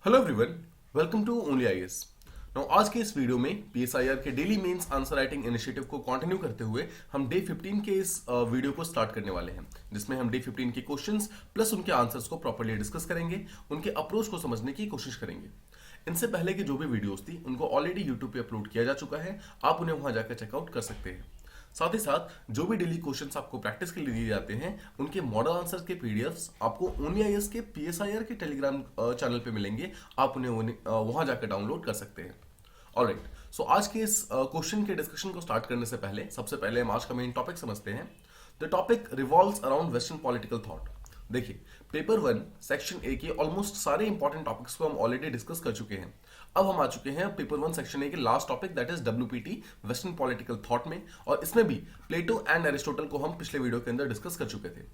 Hello everyone, welcome to only IAS. Now आज के इस वीडियो में पीएसआईआर के daily mains answer writing initiative को कंटिन्यू करते हुए हम डे 15 के इस वीडियो को स्टार्ट करने वाले हैं, जिसमें हम डे 15 के क्वेश्चंस प्लस उनके आंसर्स को प्रॉपर्ली डिस्कस करेंगे, उनके अप्रोच को समझने की कोशिश करेंगे। इनसे पहले की जो भी वीडियोस थी उनको ऑलरेडी यूट्यूब पे अपलोड किया जा चुका है, आप उन्हें वहां जाकर चेकआउट कर सकते हैं। साथ ही साथ जो भी डेली क्वेश्चंस आपको प्रैक्टिस के लिए दिए जाते हैं उनके मॉडल आंसर्स के पीडीएफ्स आपको ओनली आईएएस के पीएसआईआर के टेलीग्राम चैनल पे मिलेंगे, आप उन्हें वहां जाकर डाउनलोड कर सकते हैं। ऑलराइट, सो आज के इस क्वेश्चन के डिस्कशन को स्टार्ट करने से पहले सबसे पहले हम आज का मेन टॉपिक समझते हैं। The topic revolves around western political thought. देखिए, पेपर 1 सेक्शन ए के ऑलमोस्ट सारे इंपॉर्टेंट टॉपिक्स को हम ऑलरेडी डिस्कस कर चुके हैं। अब हम आ चुके हैं पेपर 1 सेक्शन ए के last topic, that is WPT western political thought में, और इसमें भी प्लेटो एंड एरिस्टोटल को हम पिछले वीडियो के अंदर डिस्कस कर चुके थे।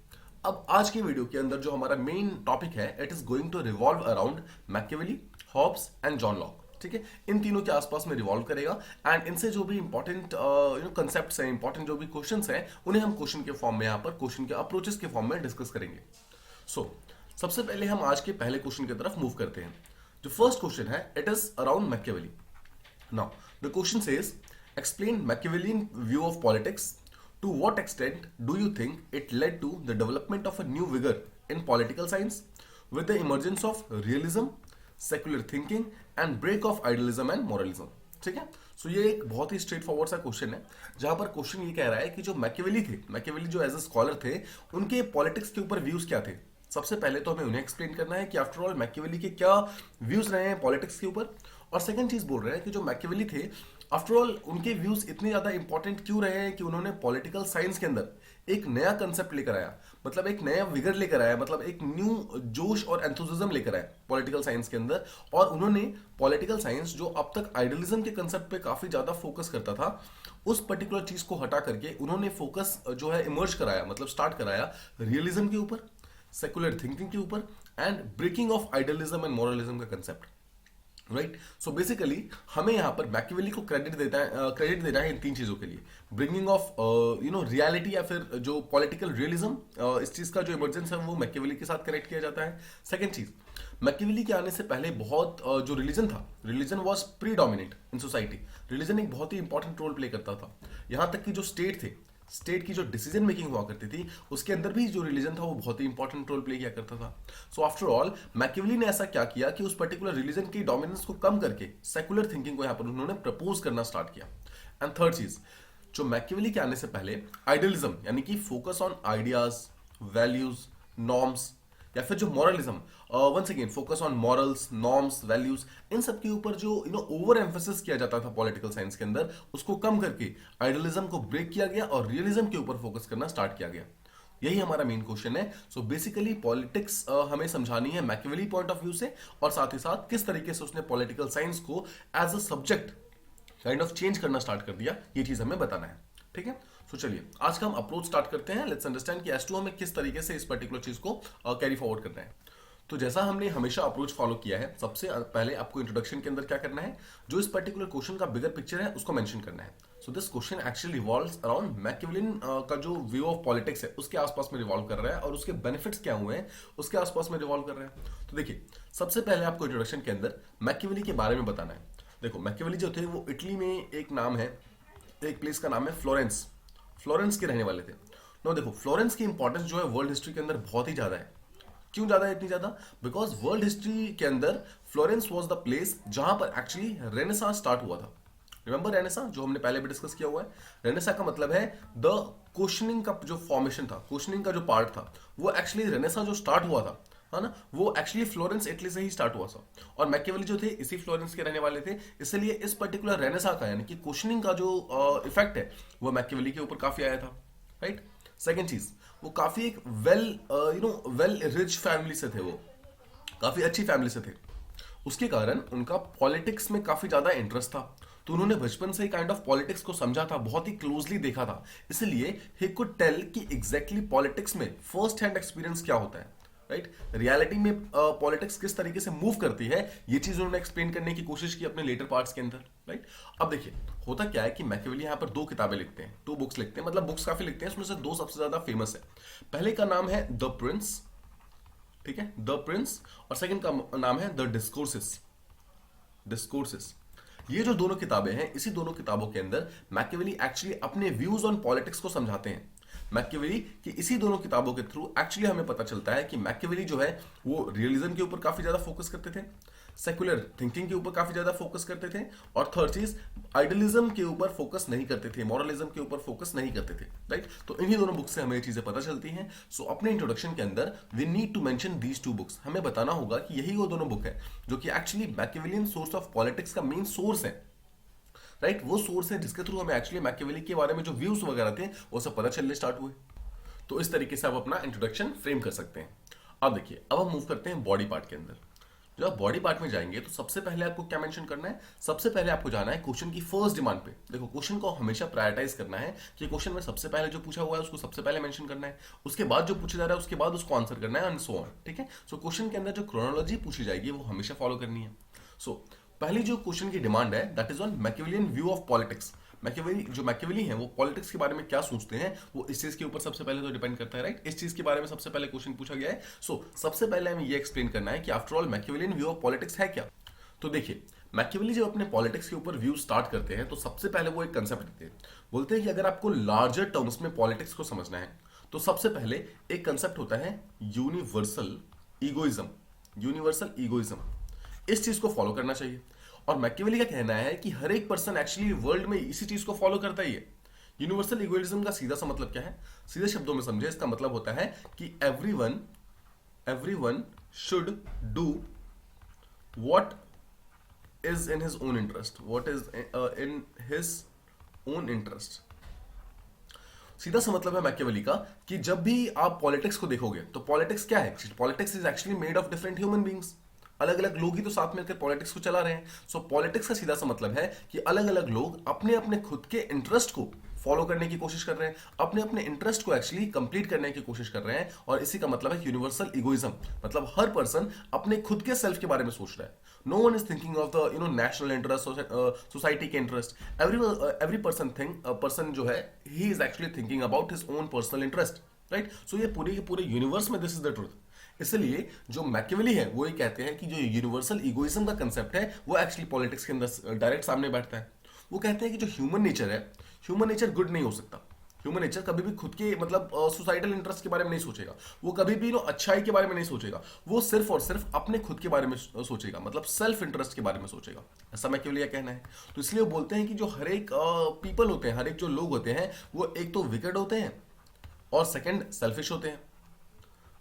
अब आज के वीडियो के अंदर जो हमारा मेन टॉपिक है, it is going to revolve around Machiavelli, Hobbes and John Locke. ठीक है, इन तीनों के आसपास में रिवॉल्व करेगा एंड इनसे जो भी इंपॉर्टेंट कंसेप्ट्स हैं, इंपॉर्टेंट जो भी क्वेश्चंस हैं, उन्हें हम क्वेश्चन के फॉर्म में यहाँ पर क्वेश्चन के अप्रोचेस के फॉर्म में डिस्कस करेंगे। सबसे पहले हम आज के पहले क्वेश्चन की तरफ मूव करते हैं। जो फर्स्ट क्वेश्चन है, it is around Machiavelli. Now the question says, explain Machiavellian view of politics. To what extent do you think it led to the development of a new vigour in political science with the emergence of realism, secular thinking and break of idealism and moralism. ठीक है, so ये एक बहुत ही straightforward सा question है, जहां पर क्वेश्चन ये कह रहा है कि जो मैकियावेली थे, मैकियावेली जो एज अ स्कॉलर थे, उनके पॉलिटिक्स के ऊपर व्यूज क्या थे। सबसे पहले तो हमें उन्हें एक्सप्लेन करना है कि आफ्टर ऑल मैकियावेली के क्या व्यूज रहे हैं पॉलिटिक्स के ऊपर, और सेकंड चीज बोल रहे हैं कि जो मैकियावेली थे, आफ्टर ऑल उनके व्यूज इतने ज्यादा इंपॉर्टेंट क्यों रहे हैं कि उन्होंने पॉलिटिकल साइंस के अंदर एक नया कंसेप्ट लेकर आया, मतलब एक नया विगर लेकर आया, मतलब एक न्यू जोश और एंथुसिज्म लेकर आया पॉलिटिकल साइंस के अंदर। और उन्होंने पॉलिटिकल साइंस जो अब तक आइडियलिज्म के कंसेप्ट पे काफी ज्यादा फोकस करता था, उस पर्टिकुलर चीज को हटा करके उन्होंने फोकस जो है इमर्ज कराया, मतलब स्टार्ट कराया रियलिज्म के ऊपर, सेकुलर थिंकिंग के ऊपर and breaking of idealism and moralism का कंसेप्ट। राइट, सो बेसिकली हमें यहां पर मैकियावेली को क्रेडिट देना है इन तीन चीजों के लिए। ब्रिंगिंग ऑफ रियलिटी, या फिर जो पॉलिटिकल रियलिज्म, इस चीज का जो इमर्जेंस है वो मैकियावेली के साथ कनेक्ट किया जाता है। सेकंड चीज, मैकियावेली के आने से पहले बहुत जो रिलीजन था, religion was predominant in society. Religion एक बहुत ही इंपॉर्टेंट रोल प्ले करता था। यहां तक कि जो स्टेट थे, स्टेट की जो डिसीजन मेकिंग हुआ करती थी, उसके अंदर भी जो रिलीजन था वो बहुत ही इंपॉर्टेंट रोल प्ले किया करता था। सो आफ्टर ऑल मैकियावेली ने ऐसा क्या किया कि उस पर्टिकुलर रिलीजन की डोमिनेंस को कम करके सेकुलर थिंकिंग को यहां पर उन्होंने प्रपोज करना स्टार्ट किया। एंड थर्ड चीज, जो मैकियावेली के आने से पहले आइडियलिज्म, यानी कि focus on ideas, values, norms, या फिर जो moralism, once again focus on morals, norms, values, इन सब के ऊपर जो ओवर एम्फेसिस किया जाता था पॉलिटिकल साइंस के अंदर, उसको कम करके आइडियलिज्म को ब्रेक किया गया और रियलिज्म के ऊपर फोकस करना स्टार्ट किया गया। यही हमारा मेन क्वेश्चन है। सो बेसिकली पॉलिटिक्स हमें समझानी है मैकियावेली पॉइंट ऑफ व्यू से, और साथ ही साथ किस तरीके से उसने पॉलिटिकल साइंस को as a subject kind of change करना स्टार्ट कर दिया, ये चीज हमें बताना है। ठीक है, सो चलिए आज का हम अप्रोच स्टार्ट करते हैं। लेट्स अंडरस्टैंड कि एस टू हमें किस तरीके से इस पर्टिकुलर चीज को कैरी फॉरवर्ड करना है। तो जैसा हमने हमेशा अप्रोच फॉलो किया है, सबसे पहले आपको इंट्रोडक्शन के अंदर क्या करना है, जो इस पर्टिकुलर क्वेश्चन का बिगर पिक्चर है उसको मेंशन करना है। So this question actually revolves around Machiavellian का जो व्यू ऑफ पॉलिटिक्स है उसके आसपास में रिवॉल्व कर रहा है, और उसके बेनिफिट्स क्या हुए हैं उसके आसपास में रिवॉल्व कर रहा है। तो देखिए, सबसे पहले आपको इंट्रोडक्शन के अंदर मैकियावेली के बारे में बताना है। देखो, मैकियावेली जो थे वो इटली में एक नाम है, एक प्लेस का नाम है फ्लोरेंस, फ्लोरेंस के रहने वाले थे। नो देखो, फ्लोरेंस की इंपॉर्टेंस जो है वर्ल्ड हिस्ट्री के अंदर बहुत ही ज्यादा है। क्यों ज्यादा है, इतनी ज्यादा? बिकॉज वर्ल्ड हिस्ट्री के अंदर फ्लोरेंस वाज द प्लेस जहां पर एक्चुअली रेनेसां स्टार्ट हुआ था। रिमेंबर रेनेसां, जो हमने पहले भी डिस्कस किया हुआ है। रेनेसां का मतलब है द क्वेश्चनिंग का जो फॉर्मेशन था, क्वेश्चनिंग का जो पार्ट था, वो एक्चुअली रेनेसां जो स्टार्ट हुआ था, है ना, वो एक्चुअली फ्लोरेंस इटली से ही स्टार्ट हुआ था। और मैकियावेली जो थे इसी फ्लोरेंस के रहने वाले थे, इसलिए इस पर्टिकुलर रेनेसां का, यानी कि क्वेश्चनिंग का जो इफेक्ट है वो मैकियावेली के ऊपर काफी आया था। राइट, सेकेंड चीज, वो काफी एक वेल रिच फैमिली से थे, वो काफी अच्छी फैमिली से थे। उसके कारण उनका पॉलिटिक्स में काफी ज्यादा इंटरेस्ट था, तो उन्होंने बचपन से ही काइंड ऑफ पॉलिटिक्स को समझा था, बहुत ही क्लोजली देखा था। इसलिए ही कुड टेल कि एग्जैक्टली पॉलिटिक्स में फर्स्ट हैंड एक्सपीरियंस क्या होता है। राइट, रियलिटी में पॉलिटिक्स किस तरीके से मूव करती है, ये चीज उन्होंने एक्सप्लेन करने की कोशिश की अपने लेटर पार्ट्स के अंदर। राइट, अब देखिए होता क्या है कि मैकियावेली यहाँ पर दो किताबें लिखते हैं, दो बुक्स लिखते हैं, मतलब बुक्स काफी लिखते हैं, उसमें से दो सबसे ज्यादा फेमस है। पहले का नाम है द प्रिंस, ठीक है, द प्रिंस, और सेकंड का नाम है द डिस्कोर्सेस। डिस्कोर्सेस, ये जो दोनों किताबें हैं, इसी दोनों किताबों के अंदर मैकियावेली एक्चुअली अपने व्यूज ऑन पॉलिटिक्स को समझाते हैं। मैकियावेली की इसी दोनों किताबों के थ्रू एक्चुअली हमें पता चलता है कि मैकियावेली जो है वो रियलिज्म के ऊपर काफी ज्यादा फोकस करते थे, सेकुलर थिंकिंग के ऊपर काफी ज्यादा फोकस करते थे, और थर्ड चीज आइडियलिज्म के ऊपर फोकस नहीं करते थे, मॉरलिज्म के ऊपर फोकस नहीं करते थे, राइट। तो इन्हीं दोनों बुक्स से हमें ये चीजें पता चलती हैं। सो अपने इंट्रोडक्शन के अंदर we need to mention these two books, हमें बताना होगा कि यही वो दोनों बुक है जो कि actually Machiavellian source of politics का मेन सोर्स है, राइट। वो सोर्स है जिसके थ्रू हमें एक्चुअली मैकियावेली के बारे में जो व्यूज वगैरह थे वो सब पता चलने स्टार्ट हुए। तो इस तरीके से आप अपना इंट्रोडक्शन फ्रेम कर सकते हैं। अब देखिए, अब हम मूव करते हैं बॉडी पार्ट के अंदर। जब आप बॉडी पार्ट में जाएंगे तो सबसे पहले आपको क्या मेंशन करना है, सबसे पहले आपको जाना है क्वेश्चन की फर्स्ट डिमांड पे। देखो, क्वेश्चन को हमेशा प्रायोरिटाइज करना है कि क्वेश्चन में सबसे पहले जो पूछा हुआ है उसको सबसे पहले मेंशन करना है, उसके बाद जो पूछा जा रहा है उसके बाद उसको आंसर करना है, एंड सो ऑन, ठीक है। सो क्वेश्चन के अंदर जो क्रोनोलॉजी पूछी जाएगी वो हमेशा फॉलो करनी है। सो पहली जो क्वेश्चन की डिमांड है that is on Machiavellian view of politics. Machiavelli हैं वो पॉलिटिक्स के बारे में क्या सोचते हैं, वो इस चीज के ऊपर सबसे पहले तो डिपेंड करता है, राइट। इस चीज के बारे में सबसे पहले क्वेश्चन पूछा गया है। सो सबसे पहले हमें ये एक्सप्लेन करना है कि after all Machiavellian view of politics है क्या। तो देखिए, मैकियावेली जब अपने पॉलिटिक्स के ऊपर व्यू स्टार्ट करते हैं तो सबसे पहले वो एक कंसेप्ट देते हैं। बोलते हैं कि अगर आपको लार्जर टर्म्स में पॉलिटिक्स को समझना है तो सबसे पहले एक कंसेप्ट होता है यूनिवर्सल ईगोइज्म। यूनिवर्सल ईगोइज्म, इस चीज को फॉलो करना चाहिए। और मैकियावेली का कहना है कि हर एक पर्सन एक्चुअली वर्ल्ड में इसी चीज को फॉलो करता ही है। यूनिवर्सल इगोइज्म का सीधा सा मतलब क्या है, सीधे शब्दों में समझे, इसका मतलब होता है कि everyone should do what is in his own interest, what is in his own interest. सीधा सा मतलब है मैकियावेली का कि जब भी आप पॉलिटिक्स को देखोगे तो पॉलिटिक्स क्या है, politics is actually made of different human beings. अलग अलग लोग ही तो साथ मिलकर पॉलिटिक्स को चला रहे हैं। सो पॉलिटिक्स का सीधा सा मतलब है कि अलग अलग लोग अपने अपने खुद के इंटरेस्ट को फॉलो करने की कोशिश कर रहे हैं, अपने अपने इंटरेस्ट को एक्चुअली कंप्लीट करने की कोशिश कर रहे हैं, और इसी का मतलब है यूनिवर्सल इगोइज्म। मतलब हर पर्सन अपने खुद के सेल्फ के बारे में सोच रहा है। No one is thinking of the national interest, society के इंटरेस्ट। एवरी पर्सन जो है he is actually thinking about his own personal interest, right. So ये पूरे के पूरे यूनिवर्स में दिस इज द ट्रूथ। इसलिए जो मैकियावेली है वो ये कहते हैं कि जो यूनिवर्सल इगोइज्म का कंसेप्ट है वो एक्चुअली पॉलिटिक्स के अंदर डायरेक्ट सामने बैठता है। वो कहते हैं कि जो ह्यूमन नेचर है, ह्यूमन नेचर गुड नहीं हो सकता। ह्यूमन नेचर कभी भी खुद के मतलब सोसाइटल इंटरेस्ट के बारे में नहीं सोचेगा, वो कभी भी अच्छाई के बारे में नहीं सोचेगा, वो सिर्फ और सिर्फ अपने खुद के बारे में सोचेगा, मतलब सेल्फ इंटरेस्ट के बारे में सोचेगा। ऐसा मैकियावेली का कहना है। तो इसलिए वो बोलते हैं कि जो हर एक पीपल होते हैं, हर एक जो लोग होते हैं वो एक तो विकेड होते हैं और सेकेंड सेल्फिश होते हैं।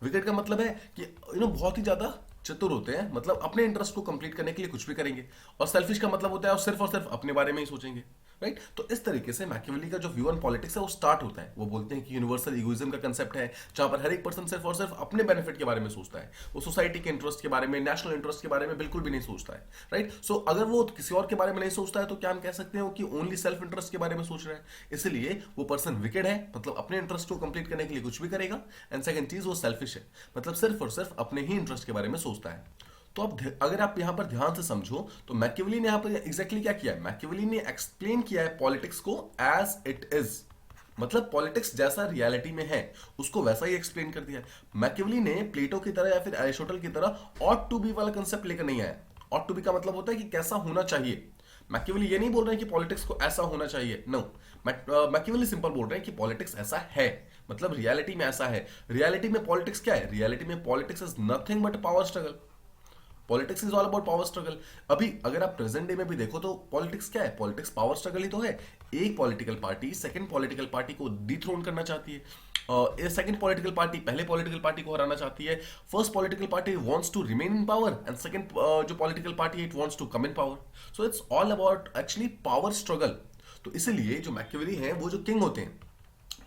विकेट का मतलब है कि बहुत ही ज्यादा चतुर होते हैं, मतलब अपने इंटरेस्ट को कंप्लीट करने के लिए कुछ भी करेंगे, और सेल्फिश का मतलब होता है और सिर्फ अपने बारे में ही सोचेंगे, राइट। तो इस तरीके से मैकियावेली का जो व्यू ऑन पॉलिटिक्स है वो स्टार्ट होता है। वो बोलते हैं कि यूनिवर्सल इगोइज्म का कंसेप्ट है जहां पर हर एक पर्सन सिर्फ और सिर्फ अपने बेनिफिट के बारे में सोचता है, वो सोसाइटी के इंटरेस्ट के बारे में, नेशनल इंटरेस्ट के बारे में बिल्कुल भी नहीं सोचता है, राइट। सो अगर वो किसी और के बारे में नहीं सोचता है तो क्या हम कह सकते हैं कि ओनली सेल्फ इंटरेस्ट के बारे में सोच रहा है। इसलिए वो पर्सन विकेड है, मतलब अपने इंटरेस्ट को कंप्लीट करने के लिए कुछ भी करेगा, एंड सेकंड चीज वो सेल्फिश है, मतलब सिर्फ और सिर्फ अपने ही इंटरेस्ट के बारे में सोचता है। तो अब अगर आप यहां पर ध्यान से समझो तो मैकियावेली ने यहां पर एग्जैक्टली क्या किया है, मैकियावेली ने एक्सप्लेन किया है पॉलिटिक्स को एज इट इज, मतलब पॉलिटिक्स जैसा रियलिटी में है उसको वैसा ही एक्सप्लेन कर दिया है। मैकियावेली ने प्लेटो की तरह या फिर एरिस्टोटल की तरह ऑट टू बी वाला कंसेप्ट लेकर नहीं आया। ऑट टू बी का मतलब होता है कि कैसा होना चाहिए। मैकियावेली ये नहीं बोल रहे हैं कि पॉलिटिक्स को ऐसा होना चाहिए, नो। मैकियावेली सिंपल बोल रहे हैं कि पॉलिटिक्स ऐसा है, मतलब रियलिटी में ऐसा है। रियलिटी में पॉलिटिक्स क्या है, रियलिटी में politics is nothing but power struggle. Politics is all about power struggle. अभी अगर आप प्रेजेंट डे में भी देखो तो पॉलिटिक्स क्या है, पॉलिटिक्स पावर स्ट्रगल ही तो है। एक political party second political party को डिथ्रोन करना चाहती है, सेकंड पॉलिटिकल पार्टी पहले पॉलिटिकल पार्टी को हराना चाहती है। First political party wants to remain in power and second जो political party it wants to come in power. So it's all about actually power struggle. तो इसलिए जो मैकियावेली हैं वो जो किंग होते हैं,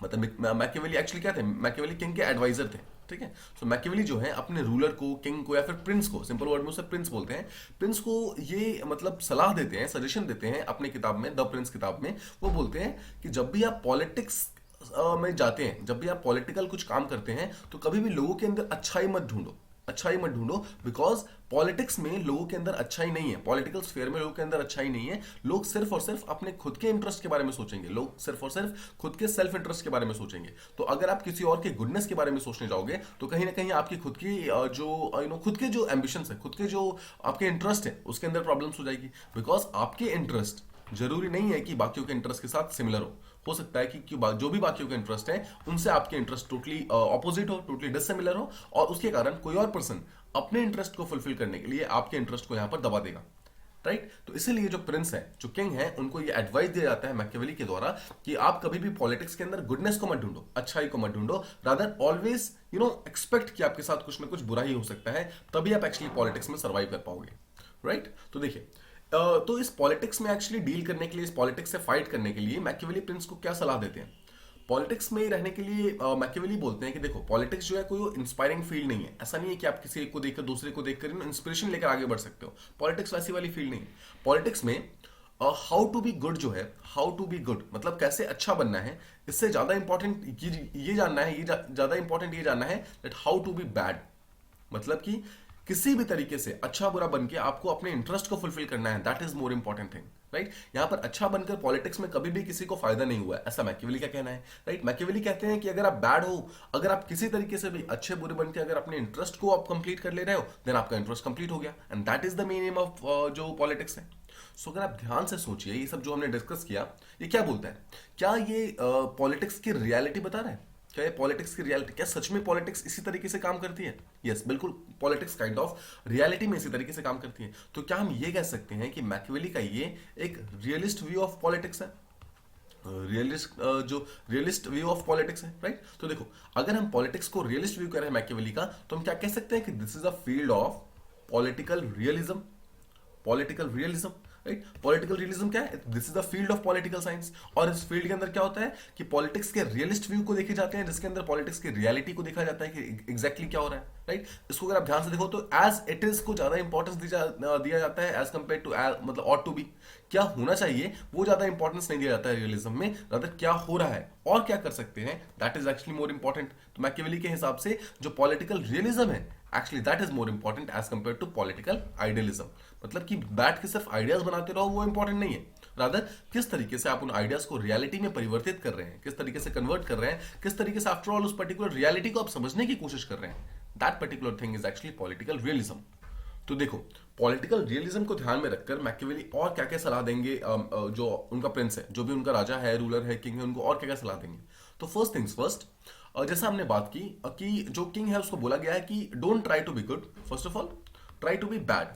मतलब मैकियावेली एक्चुअली क्या थे, मैकियावेली किंग के एडवाइजर थे, ठीक है। सो मैकियावेली जो है अपने रूलर को, किंग को या फिर प्रिंस को, सिंपल वर्ड में उसे प्रिंस बोलते हैं, प्रिंस को ये मतलब सलाह देते हैं, सजेशन देते हैं अपनी किताब में, द प्रिंस किताब में। वो बोलते हैं कि जब भी आप पॉलिटिक्स में जाते हैं, जब भी आप पॉलिटिकल कुछ काम करते हैं तो कभी भी लोगों के अंदर अच्छाई मत ढूंढो, अच्छाई मत ढूंढो, बिकॉज पॉलिटिक्स में लोगों के अंदर अच्छाई नहीं है, पॉलिटिकल स्फीयर में लोगों के अंदर अच्छाई नहीं है। लोग सिर्फ और सिर्फ अपने खुद के इंटरेस्ट के बारे में सोचेंगे, लोग सिर्फ और सिर्फ खुद के सेल्फ इंटरेस्ट के बारे में सोचेंगे। तो अगर आप किसी और के गुडनेस के बारे में सोचने जाओगे तो कहीं ना कहीं आपकी खुद की खुद के जो एम्बिशंस है, खुद के जो आपके इंटरेस्ट है, उसके अंदर प्रॉब्लम्स हो जाएगी। बिकॉज आपके इंटरेस्ट जरूरी नहीं है कि बाकियों के इंटरेस्ट के साथ सिमिलर हो सकता है कि जो भी बाकियों के इंटरेस्ट है उनसे आपके इंटरेस्ट टोटली ऑपोजिट हो, टोटली डिसिमिलर हो, और उसके कारण कोई और पर्सन अपने इंटरेस्ट को फुलफिल करने के लिए आपके इंटरेस्ट को यहां पर दबा देगा, राइट। तो इसीलिए जो प्रिंस है, जो किंग है, उनको ये एडवाइस दिया जाता है मैकियावेली के द्वारा कि आप कभी भी पॉलिटिक्स के अंदर गुडनेस को मत ढूंढो, अच्छाई को मत ढूंढो, रादर ऑलवेज एक्सपेक्ट कि आपके साथ कुछ ना कुछ बुरा ही हो सकता है, तभी आप एक्चुअली पॉलिटिक्स में सर्वाइव कर पाओगे, राइट। तो देखिए, तो इस पॉलिटिक्स में एक्चुअली डील करने के लिए, इस पॉलिटिक्स से फाइट करने के लिए मैकियावेली प्रिंस को क्या सलाह देते हैं? पॉलिटिक्स में रहने के लिए मैकियावेली बोलते हैं कि देखो, पॉलिटिक्स जो है कोई इंस्पायरिंग फील्ड नहीं है। ऐसा नहीं है कि आप किसी एक को देखकर, दूसरे को देखकर इंस्पिरेशन लेकर आगे बढ़ सकते हो। पॉलिटिक्स वैसी वाली फील्ड नहीं है। पॉलिटिक्स में हाउ टू बी गुड जो है, हाउ टू बी गुड मतलब कैसे अच्छा बनना है, इससे ज्यादा इंपॉर्टेंट ये जानना है, ज्यादा इंपॉर्टेंट ये जानना है that how to be bad, मतलब कि किसी भी तरीके से अच्छा बुरा बन के आपको अपने इंटरेस्ट को फुलफिल करना है। That is more important thing, right. यहां पर अच्छा बनकर पॉलिटिक्स में कभी भी किसी को फायदा नहीं हुआ है, ऐसा मैकियावेली का कहना है, राइट। मैकियावेली कहते हैं कि अगर आप बैड हो, अगर आप किसी तरीके से भी अच्छे बुरे बन के अगर अपने इंटरेस्ट को आप कंप्लीट कर ले रहे हो, देन आपका इंटरेस्ट कंप्लीट हो गया, and that is the main aim of जो पॉलिटिक्स है। सो अगर आप ध्यान से सोचिए, ये सब जो हमने डिस्कस किया, ये क्या बोलता है? क्या ये पॉलिटिक्स की रियलिटी बता रहा है? क्या ये पॉलिटिक्स की रियलिटी, क्या सच में पॉलिटिक्स इसी तरीके से काम करती है? यस, बिल्कुल, पॉलिटिक्स काइंड ऑफ रियलिटी में इसी तरीके से काम करती है। तो क्या हम ये कह सकते हैं कि मैकियावेली का ये एक रियलिस्ट व्यू ऑफ पॉलिटिक्स है? रियलिस्ट व्यू ऑफ पॉलिटिक्स है, राइट। तो देखो, अगर हम पॉलिटिक्स को रियलिस्ट व्यू कर रहे हैं मैकियावेली का, तो हम क्या कह सकते हैं कि this is a field of political realism. Political realism, right. Political realism क्या है? This is the field of political science. और इस फील्ड के अंदर क्या होता है कि पॉलिटिक्स के रियलिस्ट व्यू को देखे जाते हैं, जिसके अंदर पॉलिटिक्स की रियलिटी को देखा जाता है कि एग्जैक्टली क्या हो रहा है, राइट। इसको अगर आप ध्यान से देखो तो एज इट इज को ज्यादा इंपॉर्टेंस दिया जाता है एज कंपेयर टू मतलब ऑट टू बी, क्या होना चाहिए वो ज्यादा इंपॉर्टेंस नहीं दिया जाता है रियलिज्म में, रादर क्या हो रहा है और क्या कर सकते हैं, that is actually more important. तो मैकियावेली के हिसाब से जो पॉलिटिकल रियलिज्म है, actually that is more important as compare to political idealism. मतलब कि बैठ के सिर्फ आइडियाज बनाते रहो, वो इंपॉर्टेंट नहीं है, रादर किस तरीके से आप उन आइडियाज को रियलिटी में परिवर्तित कर रहे हैं, किस तरीके से कन्वर्ट कर रहे हैं, किस तरीके से आफ्टर ऑल उस पर्टिकुलर रियलिटी को आप समझने की कोशिश कर रहे हैं, that particular thing is actually political realism. तो देखो, पॉलिटिकल रियलिज्म को ध्यान में रखकर मैकियावेली और क्या क्या सलाह देंगे, जो उनका प्रिंस है, जो भी उनका राजा है, रूलर है, किंग है, उनको और क्या क्या सलाह देंगे। तो फर्स्ट थिंग्स फर्स्ट, जैसा हमने बात की कि जो किंग है उसको बोला गया है कि don't try to be good, first of all try to be bad,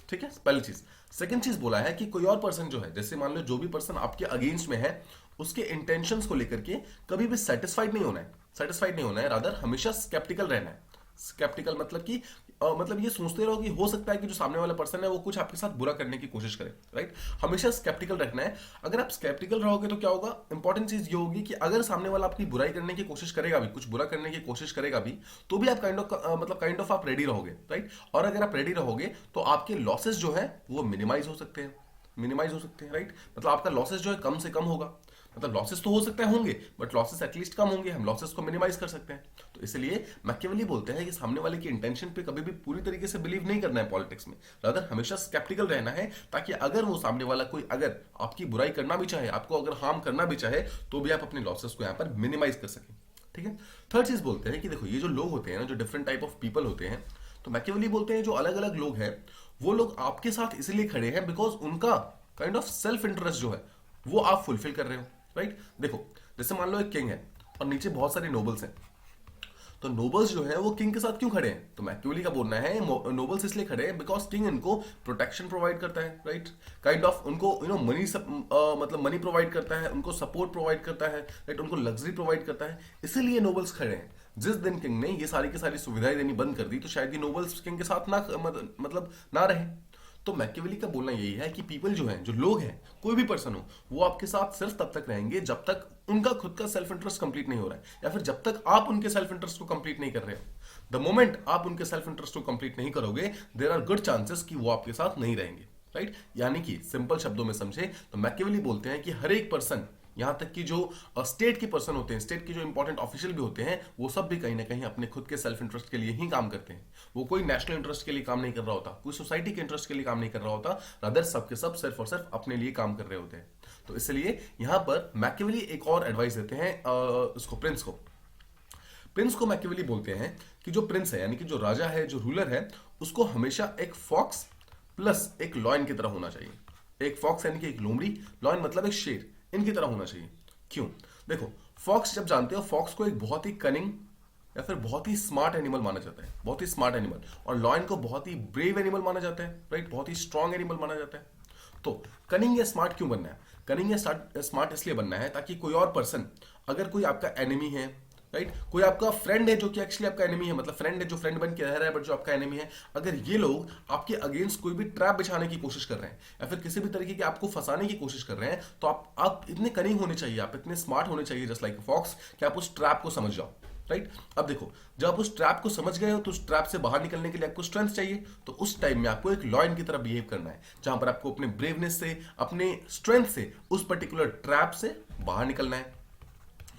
ठीक है, पहली चीज। सेकंड चीज बोला है कि कोई और पर्सन जो है, जैसे मान लो जो भी पर्सन आपके अगेंस्ट में है, उसके इंटेंशंस को लेकर के कभी भी सेटिस्फाइड नहीं होना है, सेटिस्फाइड नहीं होना है, रादर हमेशा स्केप्टिकल रहना है। स्केप्टिकल मतलब कि मतलब ये सोचते रहो कि हो सकता है कि जो सामने वाला पर्सन है वो कुछ आपके साथ बुरा करने की कोशिश करे, राइट। हमेशा स्केप्टिकल रखना है। अगर आप स्केप्टिकल रहोगे तो क्या होगा, इंपॉर्टेंट चीज ये होगी कि अगर सामने वाला आपकी बुराई करने की कोशिश करेगा भी, कुछ बुरा करने की कोशिश करेगा भी, तो भी आप काइंड ऑफ आप रेडी रहोगे, राइट। और अगर आप रेडी रहोगे तो आपके लॉसेस जो है वो मिनिमाइज हो सकते हैं, राइट। मतलब आपका लॉसेस जो है कम से कम होगा, मतलब लॉसेस तो हो सकते हैं, होंगे, बट लॉसेस एटलीस्ट कम होंगे, हम लॉसेस को मिनिमाइज कर सकते हैं। तो इसलिए मैकियावेली बोलते हैं कि सामने वाले की इंटेंशन पे कभी भी पूरी तरीके से बिलीव नहीं करना है पॉलिटिक्स में, रादर हमेशा स्केप्टिकल रहना है, ताकि अगर वो सामने वाला कोई अगर आपकी बुराई करना भी चाहे, आपको अगर हार्म करना भी चाहे, तो भी आप अपने लॉसेस को यहाँ पर मिनिमाइज कर सकें, ठीक है। थर्ड चीज बोलते हैं कि देखो, ये जो लोग होते हैं ना, जो डिफरेंट टाइप ऑफ पीपल होते हैं, तो मैकियावेली बोलते हैं जो अलग अलग लोग हैं, वो लोग आपके साथ इसलिए खड़े हैं बिकॉज उनका काइंड ऑफ सेल्फ इंटरेस्ट जो है वो आप फुलफिल कर रहे हो, राइट। देखो, जैसे मान लो एक किंग है और नीचे बहुत सारे नोबल्स हैं, तो नोबल्स जो है वो किंग के साथ क्यों खड़े हैं? तो मैकियावेली का बोलना है नोबल्स इसलिए खड़े हैं बिकॉज किंग इनको प्रोटेक्शन प्रोवाइड करता है, राइट। काइंड ऑफ उनको मनी मतलब मनी प्रोवाइड करता है, उनको सपोर्ट प्रोवाइड करता है, राइट, उनको लग्जरी प्रोवाइड करता है, इसीलिए नोबल्स खड़े हैं। जिस दिन किंग ने ये सारी की सारी सुविधाएं देनी बंद कर दी, तो शायद ये नोबल्स किंग के साथ ना मतलब ना रहे। तो मैकियावेली का बोलना यही है कि पीपल जो हैं, जो लोग हैं, कोई भी पर्सन हो, वो आपके साथ सिर्फ तब तक रहेंगे जब तक उनका खुद का सेल्फ इंटरेस्ट कंप्लीट नहीं हो रहा है, या फिर जब तक आप उनके सेल्फ इंटरेस्ट को कंप्लीट नहीं कर रहे हो। द मोमेंट आप उनके सेल्फ इंटरेस्ट को कंप्लीट नहीं करोगे, देयर आर गुड चांसेस कि वो आपके साथ नहीं रहेंगे, राइट। यानी कि सिंपल शब्दों में समझे तो मैकियावेली बोलते हैं कि हर एक पर्सन यहाँ तक कि जो स्टेट के पर्सन होते हैं, स्टेट के जो इंपॉर्टेंट ऑफिशियल भी होते हैं, वो सब भी कहीं ना कहीं अपने खुद के सेल्फ इंटरेस्ट के लिए ही काम करते हैं। वो कोई नेशनल इंटरेस्ट के लिए काम नहीं कर रहा होता, कोई सोसाइटी के इंटरेस्ट के लिए काम नहीं कर रहा होता, रादर सबके सब सिर्फ और सिर्फ अपने लिए काम कर रहे होते हैं। तो इसलिए यहाँ पर मैकियावेली एक और एडवाइस देते हैं उसको, प्रिंस को। प्रिंस को मैकियावेली बोलते हैं कि जो प्रिंस है, यानी कि जो राजा है, जो रूलर है, उसको हमेशा एक फॉक्स प्लस एक लॉयन की तरह होना चाहिए। एक फॉक्स यानी कि एक लोमड़ी, लॉयन मतलब एक शेर, इनकी तरह होना चाहिए। क्यों? देखो, फॉक्स जब जानते हो, फॉक्स को एक बहुत ही कनिंग या फिर बहुत ही स्मार्ट एनिमल माना जाता है, बहुत ही स्मार्ट एनिमल। और लॉयन को बहुत ही ब्रेव एनिमल माना जाता है, राइट, बहुत ही स्ट्रॉन्ग एनिमल माना जाता है। तो कनिंग या स्मार्ट क्यों बनना है? कनिंग या स्मार्ट इसलिए बनना है ताकि कोई और पर्सन, अगर कोई आपका एनिमी है, राइट, कोई आपका फ्रेंड है जो कि एक्चुअली आपका एनिमी है, मतलब फ्रेंड है जो फ्रेंड बन के रह रहा है बट जो आपका एनिमी है, अगर ये लोग आपके अगेंस्ट कोई भी ट्रैप बिछाने की कोशिश कर रहे हैं या फिर किसी भी तरीके के आपको फंसाने की कोशिश कर रहे हैं, तो आप इतने कनिंग होने चाहिए, आप इतने स्मार्ट होने चाहिए, जस्ट लाइक अ फॉक्स, कि आप उस ट्रैप को समझ जाओ, राइट। अब देखो, जब आप उस ट्रैप को समझ गए हो तो उस ट्रैप से बाहर निकलने के लिए आपको स्ट्रेंथ चाहिए, तो उस टाइम में आपको एक लॉयन की तरह बिहेव करना है, जहां पर आपको अपने ब्रेवनेस से, अपने स्ट्रेंथ से उस पर्टिकुलर ट्रैप से बाहर निकलना है,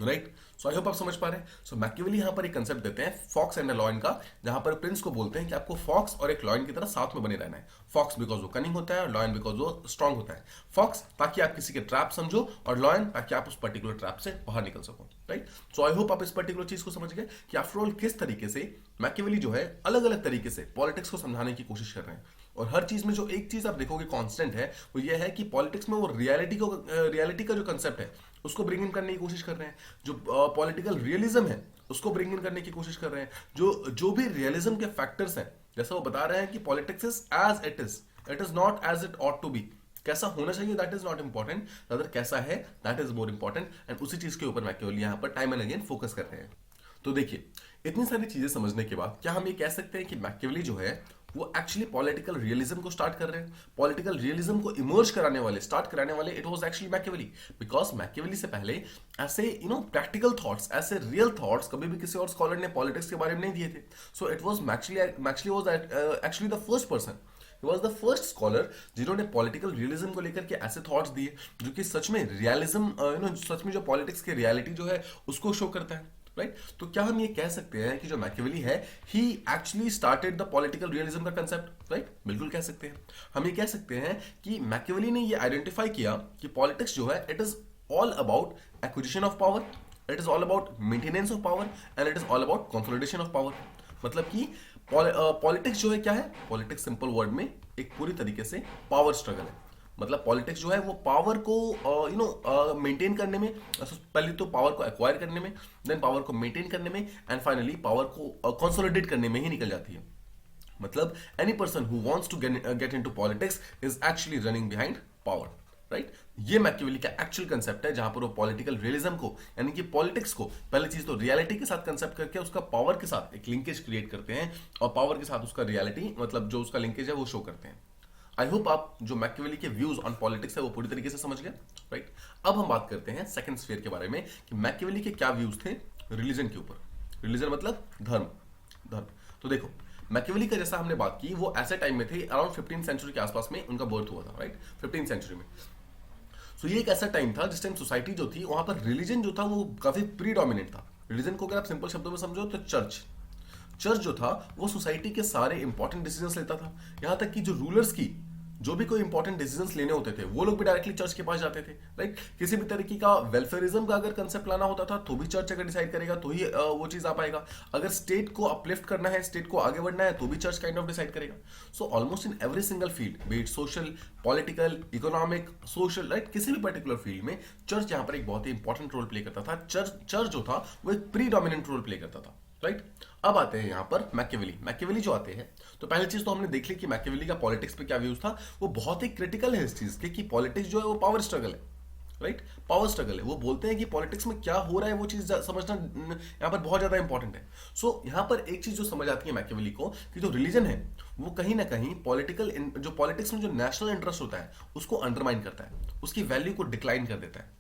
राइट। सो आई होप आप समझ पा रहे हैं। सो मैकियावेली यहां पर एक कंसेप्ट देते हैं फॉक्स एंड अ लॉयन का, जहां पर प्रिंस को बोलते हैं कि आपको फॉक्स और एक लॉयन की तरह साथ में बने रहना है। फॉक्स बिकॉज वो कनिंग होता है और लॉयन बिकॉज वो स्ट्रांग होता है। फॉक्स ताकि आप किसी के ट्रैप समझो, और लॉयन ताकि आप उस पर्टिकुलर ट्रैप से बाहर निकल सको, राइट। सो आई होप आप इस पर्टिकुलर चीज को समझ गए कि आफ्टर ऑल किस तरीके से मैकियावेली जो है अलग अलग तरीके से पॉलिटिक्स को समझाने की कोशिश कर रहे हैं। और हर चीज में जो एक चीज आप देखोगे कांस्टेंट है, वो ये है कि पॉलिटिक्स में वो रियलिटी का जो कंसेप्ट है उसको ब्रिंग इन करने की कोशिश कर रहे हैं। जो पॉलिटिकल रियलिज्म है उसको ब्रिंग इन करने की कोशिश कर रहे हैं। जो भी रियलिज्म के फैक्टर्स हैं, जैसा वो बता रहे हैं कि politics is as it is not as it ought to be. कैसा होना चाहिए that is not important, other कैसा है that is more important. And उसी चीज के ऊपर मैकियावेली यहां पर टाइम एंड अगेन फोकस कर रहे हैं। तो देखिए, इतनी सारी चीजें समझने के बाद क्या हम ये कह सकते हैं कि मैकियावेली जो है वो एक्चुअली पॉलिटिकल रियलिज्म को स्टार्ट कर रहे हैं? पॉलिटिकल रियलिज्म को इमर्ज कराने वाले, स्टार्ट कराने वाले it was actually Machiavelli, because Machiavelli से पहले ऐसे प्रैक्टिकल थॉट्स, ऐसे रियल थॉट्स कभी भी किसी और स्कॉलर ने पॉलिटिक्स के बारे में नहीं दिए थे। So it was actually the first person, he was the first scholar जिन्होंने पॉलिटिकल रियलिज्म को लेकर के ऐसे थॉट्स दिए जो कि सच में रियलिज्म, सच में जो पॉलिटिक्स की रियलिटी जो है उसको शो करता है, राइट। तो क्या हम ये कह सकते हैं कि जो मैकियावेली है he actually started the political realism का कंसेप्ट, राइट? बिल्कुल कह सकते हैं। हम ये कह सकते हैं कि मैकियावेली ने ये आइडेंटिफाई किया कि पॉलिटिक्स जो है it is all about acquisition of power, it is all about maintenance of power and it is all about consolidation of power. मतलब कि पॉलिटिक्स जो है क्या है? पॉलिटिक्स सिंपल वर्ड में एक पूरी तरीके से पावर स्ट्रगल है। मतलब पॉलिटिक्स जो है वो पावर को मेंटेन करने में, पहले तो पावर को एक्वायर करने में, देन पावर को मेंटेन करने में, एंड फाइनली पावर को कंसोलिडेट करने में ही निकल जाती है। मतलब any person who wants to get into politics is actually running behind power, right? ये मैकियावेली का एक्चुअल कंसेप्ट है, जहां पर वो पॉलिटिकल रियलिज्म को, यानी कि पॉलिटिक्स को पहले चीज तो रियलिटी के साथ कंसेप्ट करके उसका पावर के साथ एक लिंकेज क्रिएट करते हैं, और पावर के साथ उसका रियलिटी, मतलब जो उसका लिंकेज है वो शो करते हैं। आई होप आप जो मैकियावेली के व्यूज ऑन पॉलिटिक्स है वो पूरी तरीके से समझ गए, राइट? अब हम बात करते हैं सेकंड स्फीयर के बारे में कि मैकियावेली के क्या व्यूज थे रिलीजन के ऊपर। रिलीजन मतलब धर्म। तो देखो, मैकियावेली का जैसा हमने बात की, वो ऐसे टाइम में थे, अराउंड 15th सेंचुरी के आसपास में उनका बर्थ हुआ था, राइट? 15th सेंचुरी में। सो ये एक ऐसा टाइम था जिस टाइम सोसाइटी जो थी वहां पर रिलीजन जो था वो काफी प्रीडोमिनेंट था। रिलीजन को अगर आप सिंपल शब्दों में समझो तो चर्च जो था वो सोसाइटी के सारे इंपॉर्टेंट डिसीजंस लेता था। यहां तक कि जो रूलर्स की जो भी कोई इंपॉर्टेंट डिसीजंस लेने होते थे वो लोग भी डायरेक्टली चर्च के पास जाते थे, राइट? किसी भी तरीके का वेलफेयरिज्म का अगर कंसेप्ट लाना होता था तो भी चर्च अगर डिसाइड करेगा तो ही वो चीज आ पाएगा। अगर स्टेट को अपलिफ्ट करना है, स्टेट को आगे बढ़ना है, तो भी चर्च काइंड ऑफ डिसाइड करेगा। So almost in every single field, B it social, political, economic, social, right, किसी भी पर्टिकुलर फील्ड में चर्च यहाँ पर एक बहुत ही इंपॉर्टेंट रोल प्ले करता था। चर्च जो था वो एक प्रीडोमिनेंट रोल प्ले करता था, राइट? अब आते हैं यहां पर मैकियावेली जो आते हैं, तो पहली चीज तो हमने देख ली कि मैकियावेली का पॉलिटिक्स पे क्या व्यूज था। वो बहुत ही क्रिटिकल है इस चीज के कि पॉलिटिक्स जो है वो पावर स्ट्रगल है, राइट? पावर स्ट्रगल है। वो बोलते हैं कि पॉलिटिक्स में क्या हो रहा है वो चीज समझना यहां पर बहुत ज्यादा इंपॉर्टेंट है। सो यहां पर एक चीज जो समझ आती है मैकियावेली को कि जो रिलीजन है वो कहीं ना कहीं जो पॉलिटिक्स में जो नेशनल इंटरेस्ट होता है उसको अंडरमाइन करता है, उसकी वैल्यू को डिक्लाइन कर देता है।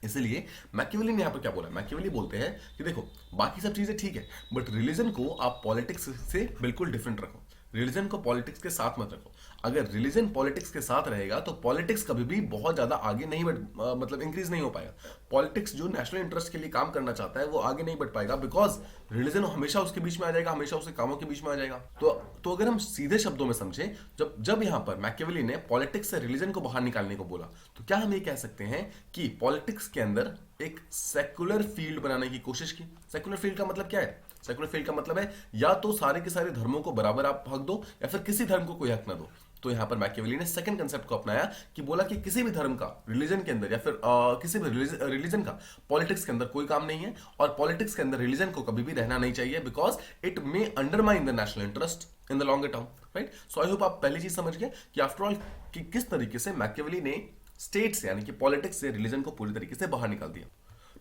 इसलिए मैकियावेली ने यहां पर क्या बोला? मैकियावेली बोलते हैं कि देखो, बाकी सब चीजें ठीक है बट रिलीजन को आप पॉलिटिक्स से बिल्कुल डिफरेंट रखो। रिलीजन को पॉलिटिक्स के साथ मत रखो। अगर रिलीजन पॉलिटिक्स के साथ रहेगा तो पॉलिटिक्स कभी भी बहुत ज्यादा आगे नहीं मतलब इंक्रीज नहीं हो पाएगा। पॉलिटिक्स जो नेशनल इंटरेस्ट के लिए काम करना चाहता है वो आगे नहीं बढ़ पाएगा, बिकॉज रिलीजन हमेशा उसके बीच में आ जाएगा, हमेशा उसके कामों के बीच में आ जाएगा। तो अगर हम सीधे शब्दों में समझे, जब यहाँ पर मैकियावेली ने पॉलिटिक्स से रिलीजन को बाहर निकालने को बोला, तो क्या हम ये कह सकते हैं कि पॉलिटिक्स के अंदर एक सेक्युलर फील्ड बनाने की कोशिश की। सेक्युलर फील्ड का मतलब क्या है? सेक्युलर फील्ड का मतलब है या तो सारे के सारे धर्मों को बराबर आप हक दो, या फिर किसी धर्म को कोई हक ना दो। तो यहां पर मैकियावेली ने सेकंड कंसेप्ट को अपनाया कि बोला कि किसी भी धर्म का रिलीजन के अंदर, या फिर किसी भी रिलीजन का पॉलिटिक्स के अंदर कोई काम नहीं है, और पॉलिटिक्स के अंदर रिलीजन को कभी भी रहना नहीं चाहिए, because it may undermine the national interest in the longer term, right. So I hope आप पहली चीज समझ गए कि आफ्टर ऑल कि किस तरीके से मैकियावेली ने स्टेट से यानी कि पॉलिटिक्स से रिलीजन को पूरी तरीके से बाहर निकाल दिया।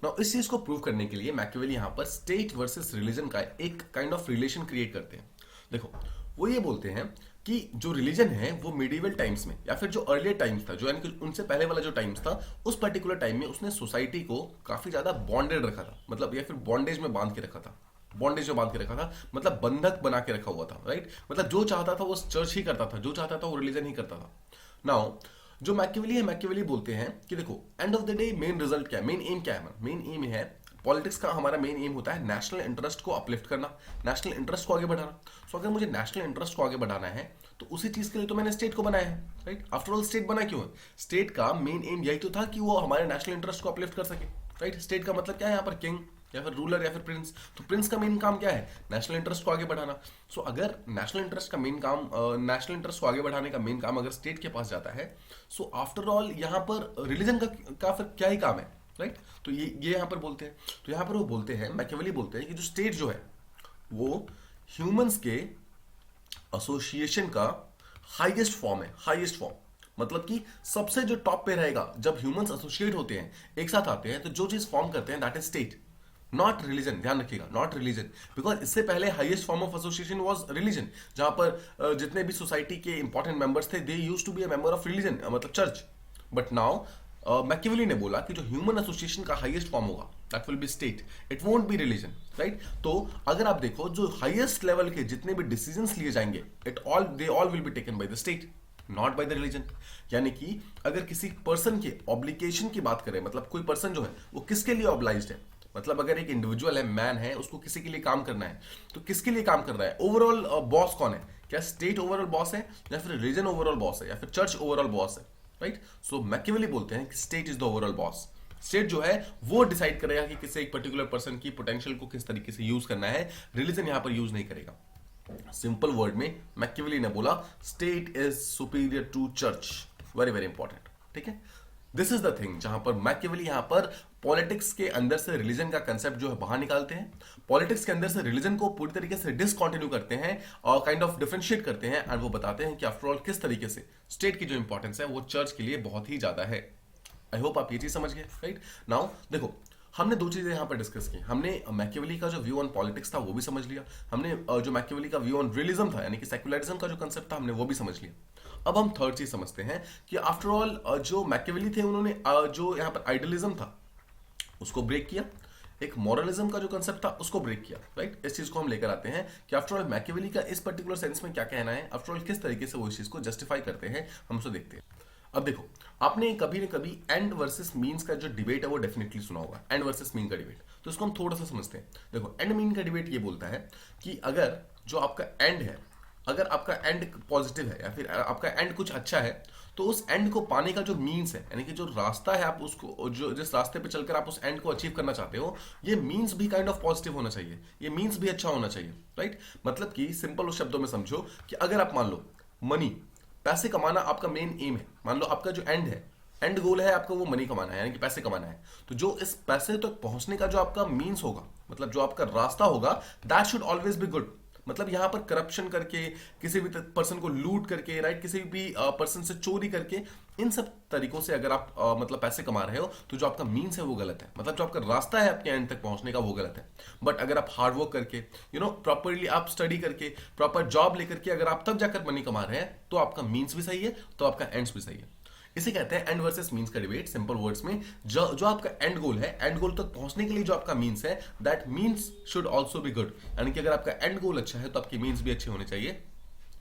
नाउ इस चीज को प्रूव करने के लिए मैकियावेली यहां पर स्टेट वर्सेस रिलीजन का एक काइंड ऑफ रिलेशन क्रिएट करते हैं। देखो, वो ये बोलते हैं कि जो रिलीजन है वो मिडिवल टाइम्स में, या फिर जो अर्लियर टाइम्स था, जो यानी कि उनसे पहले वाला जो टाइम्स था, उस पर्टिकुलर टाइम में उसने सोसाइटी को काफी ज्यादा बॉन्डेड रखा था, मतलब या फिर बॉन्डेज में बांध के रखा था। बॉन्डेज में बांध के रखा था मतलब बंधक बना के रखा हुआ था, राइट। मतलब जो चाहता था वो चर्च ही करता था, जो चाहता था वो रिलीजन ही करता था। नाउ जो मैकियावेली है, मैकियावेली बोलते हैं कि देखो, end of the day main result क्या है, मेन एम क्या है? मेन एम है पॉलिटिक्स का, हमारा मेन एम होता है नेशनल इंटरेस्ट को अपलिफ्ट करना, नेशनल इंटरेस्ट को आगे बढ़ाना। सो अगर मुझे नेशनल इंटरेस्ट को आगे बढ़ाना है तो उसी चीज के लिए तो मैंने स्टेट को बनाया है, राइट। आफ्टर ऑल स्टेट बना क्यों है? स्टेट का मेन एम यही तो था कि वो हमारे नेशनल इंटरेस्ट को अपलिफ्ट कर सके, राइट। स्टेट का मतलब क्या है यहाँ पर? किंग या फिर रूलर या फिर प्रिंस। तो प्रिंस का मेन काम क्या है? नेशनल इंटरेस्ट को आगे बढ़ाना। सो अगर नेशनल इंटरेस्ट का मेन काम, नेशनल इंटरेस्ट को आगे बढ़ाने का मेन काम अगर स्टेट के पास जाता है, सो आफ्टर ऑल यहाँ पर रिलीजन का फिर क्या ही काम है, राइट। तो ये यहाँ पर बोलते हैं, तो यहाँ पर वो बोलते हैं, मैकियावेली बोलते हैं कि जो स्टेट जो है वो ह्यूमंस के एसोसिएशन का हाईएस्ट फॉर्म है। हाईएस्ट फॉर्म मतलब कि सबसे जो टॉप पे रहेगा। जब ह्यूमंस एसोसिएट होते हैं, एक साथ आते हैं, तो जो चीज फॉर्म करते हैं that is state, not religion. ध्यान रखिएगा, नॉट रिलीजन, बिकॉज इससे पहले highest form of association was religion, जहां पर जितने भी सोसाइटी के इंपॉर्टेंट मेंबर्स थे, they used to be a member of religion, मतलब चर्च। बट नाउ मैकियावेली ने बोला कि जो ह्यूमन एसोसिएशन का हाईएस्ट फॉर्म होगा that will be state, it won't be religion, right. तो अगर आप देखो, जो हाईएस्ट लेवल के जितने भी डिसीजंस लिए जाएंगे, they all will be taken by the state, not by the religion. यानी कि अगर किसी पर्सन के ऑब्लिगेशन की बात करें, मतलब कोई पर्सन जो है वो किसके लिए ऑब्लाइज्ड है, मतलब अगर एक इंडिविजुअल है, मैन है, उसको किसी के लिए काम करना है, तो किसके लिए काम कर रहा है? ओवरऑल बॉस कौन है? क्या स्टेट ओवरऑल बॉस है, या फिर रिलीजन ओवरऑल बॉस है, या फिर चर्च ओवरऑल बॉस है, राइट। सो मैकियावेली बोलते हैं कि state is the overall boss. State जो है वो डिसाइड करेगा कि किसी एक पर्टिकुलर पर्सन की पोटेंशियल को किस तरीके से यूज करना है, रिलीजन यहां पर यूज नहीं करेगा। सिंपल वर्ड में मैकियावेली ने बोला state is superior to church. Very very important, ठीक है। दिस इज द थिंग जहां पर मैकियावेली यहां पर पॉलिटिक्स के अंदर से रिलीजन का कंसेप्ट जो है बाहर निकालते हैं, पॉलिटिक्स के अंदर से रिलीजन को पूरी तरीके से डिसकंटिन्यू करते हैं और काइंड ऑफ डिफरेंशिएट करते हैं, एंड वो बताते हैं कि आफ्टर ऑल किस तरीके से स्टेट की जो इंपॉर्टेंस है वो चर्च के लिए बहुत ही ज्यादा है। आई होप आप ये चीज समझ गए, राइट। नाउ देखो, हमने दो चीजें यहां पर डिस्कस की। हमने मैकियावेली का जो व्यू ऑन पॉलिटिक्स था वो भी समझ लिया, हमने जो मैकियावेली का व्यू ऑन रियलिज्म था यानी कि सेक्युलरिज्म का जो कंसेप्ट था हमने वो भी समझ लिया। अब हम थर्ड चीज समझते हैं कि आफ्टर ऑल जो मैकियावेली थे उन्होंने जो यहाँ पर आइडियलिज्म था उसको ब्रेक किया, एक मॉरलिज्म का जो कंसेप्ट था उसको ब्रेक किया, राइट। इस चीज को हम लेकर आते हैं कि आफ्टर ऑल मैकियावेली का इस पर्टिकुलर सेंस में क्या कहना है, आफ्टर ऑल किस तरीके से वो इस चीज को जस्टिफाई करते हैं, हम उसे देखते हैं। अब देखो, आपने कभी न कभी एंड वर्सेस मीन्स का जो डिबेट है वो डेफिनेटली सुना होगा, एंड वर्सेस मीन का डिबेट। तो इसको हम थोड़ा सा समझते हैं। देखो, एंड मीन का डिबेट ये बोलता है कि अगर जो आपका एंड है, अगर आपका एंड पॉजिटिव है या फिर आपका एंड कुछ अच्छा है, तो उस एंड को पाने का जो मीन्स है यानी कि जो रास्ता है, आप उसको जो जिस रास्ते पे चलकर आप उस एंड को अचीव करना चाहते हो, ये मीन्स भी काइंड ऑफ पॉजिटिव होना चाहिए, ये मीन्स भी अच्छा होना चाहिए, राइट। मतलब कि सिंपल उस शब्दों में समझो कि अगर आप मान लो मनी, पैसे कमाना आपका मेन एम है, मान लो आपका जो एंड है, एंड गोल है आपका वो मनी कमाना है यानी कि पैसे कमाना है, तो जो इस पैसे तक पहुंचने का जो आपका मीन्स होगा, मतलब जो आपका रास्ता होगा, that should always be good. मतलब यहां पर करप्शन करके, किसी भी पर्सन को लूट करके, राइट, किसी भी पर्सन से चोरी करके, इन सब तरीकों से अगर आप मतलब पैसे कमा रहे हो, तो जो आपका मीन्स है वो गलत है, मतलब जो आपका रास्ता है आपके एंड तक पहुंचने का वो गलत है। बट अगर आप हार्ड वर्क करके, प्रॉपरली आप स्टडी करके, प्रॉपर जॉब लेकर के अगर आप तब जाकर मनी कमा रहे हैं, तो आपका मीन्स भी सही है, तो आपका एंड्स भी सही है। इसे कहते हैं एंड वर्सेस मीन्स का डिबेट। सिंपल वर्ड्स में जो आपका एंड गोल है, एंड गोल तक पहुंचने के लिए जो आपका मीन्स है, that means should also be good. यानी कि अगर आपका एंड गोल अच्छा है तो आपके मीन्स भी अच्छे होने चाहिए।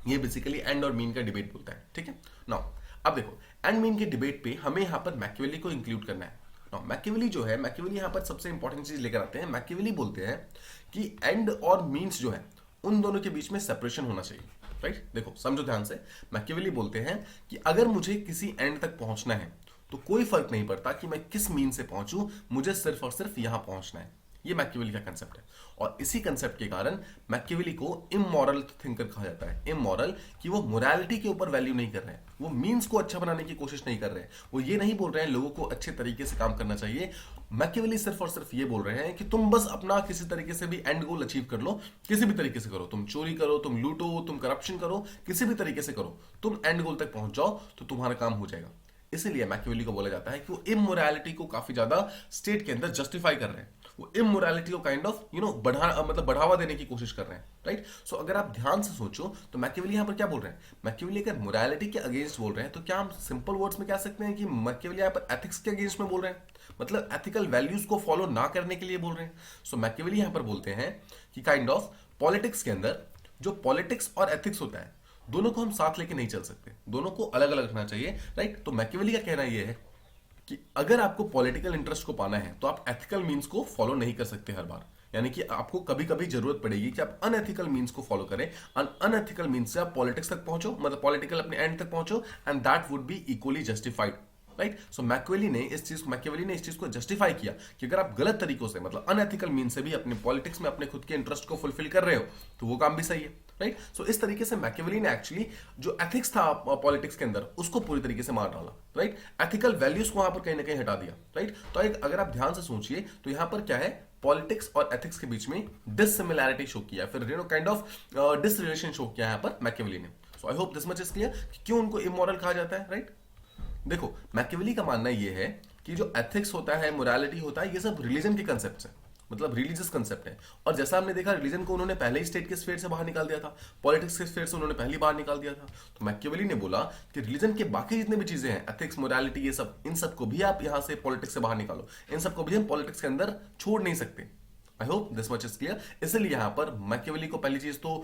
ये बेसिकली एंड और मीन का डिबेट बोलता है, ठीक है। नाउ अब देखो, एंड मीन के डिबेट पे हमें यहाँ पर मैकियावेली को इंक्लूड करना है। नाउ मैकियावेली जो है, मैकियावेली यहाँ पर सबसे इंपॉर्टेंट चीज लेकर आते हैं। मैकियावेली बोलते हैं कि एंड और मीन्स जो है उन दोनों के बीच में सेपरेशन होना चाहिए, राइट। देखो समझो ध्यान से, मैकियावेली बोलते हैं कि अगर मुझे किसी एंड तक पहुंचना है तो कोई फर्क नहीं पड़ता कि मैं किस मीन से पहुंचूं, मुझे सिर्फ और सिर्फ यहां पहुंचना है। ये मैकियावेली का कंसेप्ट है, और इसी कंसेप्ट के कारण मैकियावेली को इमोरल थिंकर कहा जाता है। इमोरल कि वो मोरालिटी के ऊपर वैल्यू नहीं कर रहे हैं, वो मीन्स को अच्छा बनाने की कोशिश नहीं कर रहे हैं, वो ये नहीं बोल रहे हैं लोगों को अच्छे तरीके से काम करना चाहिए। मैकियावेली सिर्फ और सिर्फ ये बोल रहे हैं कि तुम बस अपना किसी तरीके से भी एंड गोल अचीव कर लो, किसी भी तरीके से करो, तुम चोरी करो, तुम लूटो, तुम करप्शन करो, किसी भी तरीके से करो, तुम एंड गोल तक पहुंच जाओ तो तुम्हारा काम हो जाएगा। इसीलिए मैकियावेली को बोला जाता है कि वो इमोरालिटी को काफी ज्यादा स्टेट के अंदर जस्टिफाई कर रहे हैं, वो इमोरालिटी को काइंड ऑफ बढ़ावा देने की कोशिश कर रहे हैं, राइट। सो अगर आप ध्यान से सोचो तो मैकियावेली यहां पर क्या बोल रहे हैं, मैकियावेली अगर मोरालिटी के अगेंस्ट बोल रहे हैं तो क्या हम सिंपल वर्ड्स में कह सकते हैं कि मैकियावेली यहां पर एथिक्स के अगेंस्ट में बोल रहे हैं, मतलब एथिकल वैल्यूज को फॉलो ना करने के लिए बोल रहे हैं। सो मैकियावेली यहां पर बोलते हैं कि काइंड ऑफ पॉलिटिक्स के अंदर जो पॉलिटिक्स और एथिक्स होता है दोनों को हम साथ लेके नहीं चल सकते, दोनों को अलग अलग रखना चाहिए, राइट। तो मैकियावेली का कहना यह है कि अगर आपको पॉलिटिकल इंटरेस्ट को पाना है तो आप एथिकल मीन्स को फॉलो नहीं कर सकते हर बार, यानी कि आपको कभी कभी जरूरत पड़ेगी कि आप अनएथिकल मीन्स को फॉलो करें, अनएथिकल मीन्स से आप पॉलिटिक्स तक पहुंचो, मतलब पॉलिटिकल अपने एंड तक पहुंचो, and that would be equally justified, right. So Machiavelli ने इस चीज को जस्टिफाई किया कि अगर आप गलत तरीकों से, मतलब अनएथिकल मीन से भी अपने पॉलिटिक्स में अपने खुद के इंटरेस्ट को फुलफिल कर रहे हो तो वो काम भी सही है, राइट। सो इस तरीके से मैकियावेली ने एक्चुअली जो एथिक्स था पॉलिटिक्स के अंदर उसको पूरी तरीके से मार डाला, राइट। एथिकल वैल्यूज को वहां पर कहीं ना कहीं हटा दिया, राइट। तो अगर आप ध्यान से सोचिए तो यहां पर क्या है, पॉलिटिक्स और एथिक्स के बीच में डिसिमिलैरिटी शो किया, फिर काइंड ऑफ डिसरिलेशन शो किया यहां पर मैकियावेली ने। So I hope this much is clear कि क्यों उनको इमोरल कहा जाता है, राइट। देखो मैकियावेली का मानना यह है कि जो एथिक्स होता है, मोरालिटी होता है, ये सब रिलीजन के कंसेप्ट है, मतलब रिलीजियस कंसेप्ट है। और जैसा हमने देखा, रिलीजन को उन्होंने पहले ही स्टेट के स्फीयर से बाहर निकाल दिया था, पॉलिटिक्स के स्फीयर से उन्होंने पहले बाहर निकाल दिया था। तो मैकियावेली ने बोला कि रिलीजन के बाकी जितने भी चीजें हैं, एथिक्स, मोरालिटी, ये सब, इन सबको भी आप यहां से पॉलिटिक्स से बाहर निकालो, इन सबको भी हम पॉलिटिक्स के अंदर छोड़ नहीं सकते। आई hope this much is clear. इसलिए यहां पर मैकियावेली को पहली चीज तो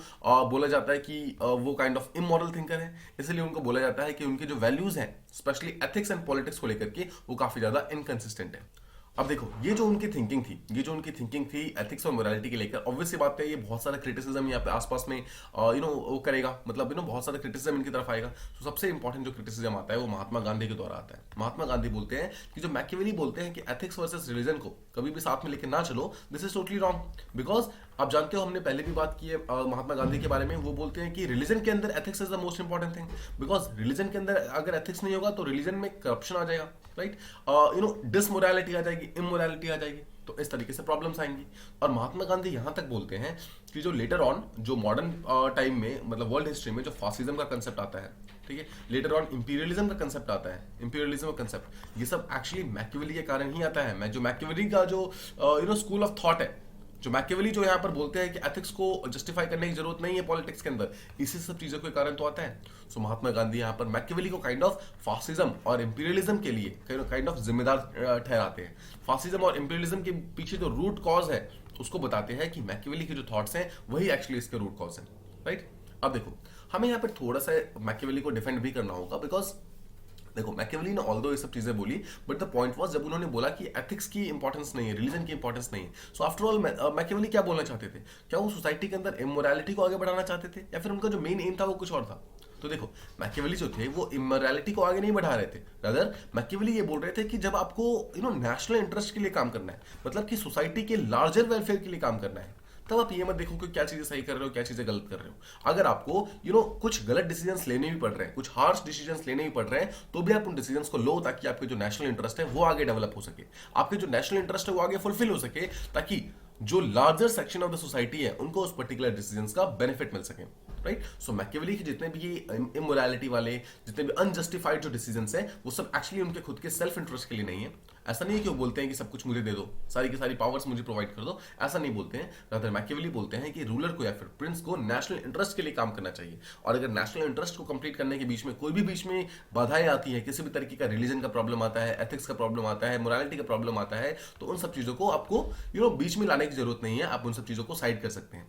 बोला जाता है कि वो काइंड ऑफ इमोरल थिंकर है, इसलिए उनको बोला जाता है कि उनके जो वैल्यूज हैं स्पेशली एथिक्स एंड पॉलिटिक्स को लेकर के वो काफी ज्यादा इनकंसिस्टेंट है। अब देखो, ये जो उनकी थिंकिंग थी एथिक्स और मोरालिटी के लेकर, ऑब्वियसली बात है ये बहुत सारा क्रिटिसिज्म यहाँ पे आसपास में वो करेगा, मतलब बहुत सारा क्रिटिसिज्म इनकी तरफ आएगा। तो सबसे इंपॉर्टेंट जो क्रिटिसिज्म आता है वो महात्मा गांधी के द्वारा आता है। महात्मा गांधी बोलते हैं कि जो मैकियावेली बोलते हैं कि एथिक्स वर्सेस रिलीजन को कभी भी साथ में लेकर ना चलो, this is totally wrong. Because आप जानते हो, हमने पहले भी बात की है महात्मा गांधी के बारे में, वो बोलते हैं कि रिलीजन के अंदर ethics is the most important thing, because religion के अंदर अगर एथिक्स नहीं होगा तो रिलीजन में करप्शन आ जाएगा, राइट। डिसमोरालिटी आ जाएगी, इमोरालिटी आ जाएगी, तो इस तरीके से प्रॉब्लम्स आएंगी। और महात्मा गांधी यहां तक बोलते हैं कि जो लेटर ऑन, जो मॉडर्न टाइम में, मतलब वर्ल्ड हिस्ट्री में जो फासिज्म का कंसेप्ट आता है, ठीक है, लेटर ऑन इंपीरियलिज्म का कंसेप्ट आता है, इंपीरियलिज्म का कंसेप्ट, ये सब एक्चुअली मैकियावेली के कारण ही आता है। जो मैकियावेली का जो स्कूल ऑफ थॉट है, जो मैकियावेली जो यहाँ पर बोलते हैं कि एथिक्स को जस्टिफाई करने की जरूरत नहीं है पॉलिटिक्स के अंदर, इसी सब चीजों के कारण तो आता है। सो महात्मा गांधी यहाँ पर मैकियावेली को काइंड ऑफ फासिज्म और इंपीरियलिज्म के लिए काइंड ऑफ जिम्मेदार ठहराते हैं। फासिज्म और इंपीरियलिज्म के पीछे जो रूट कॉज है उसको बताते हैं कि मैकियावेली के जो थॉट्स हैं वही एक्चुअली इसके रूट कॉज है, राइट। अब देखो, हमें यहाँ पर थोड़ा सा मैकियावेली को डिफेंड भी करना होगा, बिकॉज देखो मैकियावेली ने ऑल्दो ये सब चीजें बोली, बट द पॉइंट वाज जब उन्होंने बोला कि एथिक्स की इंपॉर्टेंस नहीं है, रिलीजन की इंपॉर्टेंस नहीं है, सो आफ्टर ऑल मैकियावेली क्या बोलना चाहते थे? क्या वो सोसाइटी के अंदर इमोरलिटी को आगे बढ़ाना चाहते थे, या फिर उनका जो मेन एम था वो कुछ और था? तो देखो, मैकियावेली जो थे वो इमोरलिटी को आगे नहीं बढ़ा रहे थे, रादर मैकियावेली ये बोल रहे थे कि जब आपको नेशनल इंटरेस्ट के लिए काम करना है, मतलब कि सोसाइटी के लार्जर वेलफेयर के लिए काम करना है, तब आप ये मत देखो कि क्या चीजें सही कर रहे हो, क्या चीजें गलत कर रहे हो। अगर आपको कुछ गलत डिसीजंस लेने भी पड़ रहे हैं, कुछ हार्श डिसीजंस लेने भी पड़ रहे हैं, तो भी आप उन डिसीजंस को लो, ताकि आपके जो नेशनल इंटरेस्ट है वो आगे डेवलप हो सके, आपके जो नेशनल इंटरेस्ट है वो आगे फुलफिल हो सके, ताकि जो larger section of the society है उनको उस पर्टिकुलर डिसीजंस का बेनिफिट मिल सके, राइट। सो मैकियावेली के जितने भी इमोरलिटी वाले, जितने भी अनजस्टिफाइड जो डिसीजंस हैं, वो सब एक्चुअली उनके खुद के सेल्फ इंटरेस्ट के लिए नहीं है। ऐसा नहीं है कि वो बोलते हैं कि सब कुछ मुझे दे दो, सारी की सारी पावर्स मुझे प्रोवाइड कर दो, ऐसा नहीं बोलते हैं। रादर मैकियावेली बोलते हैं कि रूलर को या फिर प्रिंस को नेशनल इंटरेस्ट के लिए काम करना चाहिए, और अगर नेशनल इंटरेस्ट को कंप्लीट करने के बीच में कोई भी बीच में बाधाएं आती है, किसी भी तरीके का रिलीजन का प्रॉब्लम आता है, एथिक्स का प्रॉब्लम आता है, मोरालिटी का प्रॉब्लम आता है, तो उन सब चीजों को आपको बीच में लाने की जरूरत नहीं है, आप उन सब चीजों को साइड कर सकते हैं।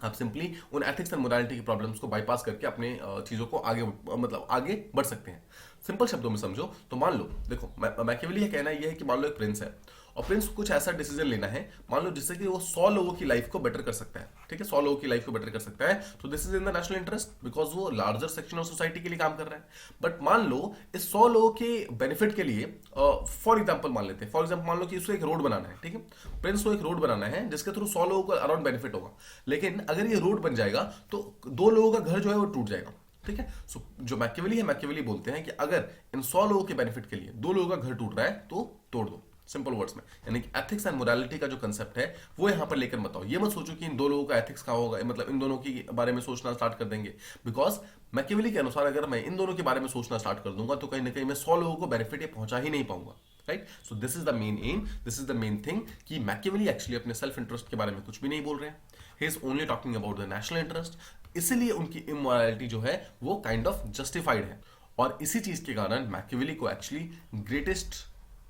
आप सिंपली उन एथिक्स एंड मोरालिटी की प्रॉब्लम्स को बाईपास करके अपने चीजों को आगे मतलब आगे बढ़ सकते हैं। सिंपल शब्दों में समझो तो मान लो, देखो मैकियावेली का कहना यह है कि मान लो एक प्रिंस है और प्रिंस को कुछ ऐसा डिसीजन लेना है, मान लो जिससे कि वो 100 लोगों की लाइफ को बेटर कर सकता है। ठीक है, 100 लोगों की लाइफ को बेटर कर सकता है, तो this is in the national interest because वो लार्जर सेक्शन ऑफ सोसाइटी के लिए काम कर रहा है। बट मान लो इस 100 लोगों के बेनिफिट के लिए, फॉर एग्जाम्पल मान लेते हैं, फॉर एग्जाम्पल मान लो कि उसको एक रोड बनाना है। ठीक है, प्रिंस को एक रोड बनाना है जिसके थ्रू 100 लोगों को अराउंड बेनिफिट होगा, लेकिन अगर ये रोड बन जाएगा तो 2 लोगों का घर जो है वो टूट जाएगा। ठीक है, सो जो मैकियावेली है, मैकियावेली बोलते हैं कि अगर इन 100 लोगों के बेनिफिट के लिए 2 लोगों का घर टूट रहा है तो तोड़ दो, सिंपल वर्ड्स में। यानी कि एथिक्स एंड मोरालिटी का जो कंसेप्ट है वो यहां पर लेकर मत आओ। ये मत सोचो कि इन 2 लोगों का एथिक्स का होगा, मतलब इन दोनों के बारे में सोचना स्टार्ट कर देंगे, बिकॉज मैकियावेली के अनुसार अगर मैं इन दोनों के बारे में सोचना स्टार्ट कर दूंगा तो कहीं ना कहीं मैं 100 लोगों को बेनिफिट ये पहुंचा ही नहीं पाऊंगा। Right, so this is the main M, this is the main thing कि मैकियावेली एक्चुअली अपने सेल्फ इंटरेस्ट के बारे में कुछ भी नहीं बोल रहे हैं, he is only talking about the national interest. इसीलिए उनकी इमोरालिटी जो है वो काइंड ऑफ जस्टिफाइड है, और इसी चीज के कारण मैकियावेली को एक्चुअली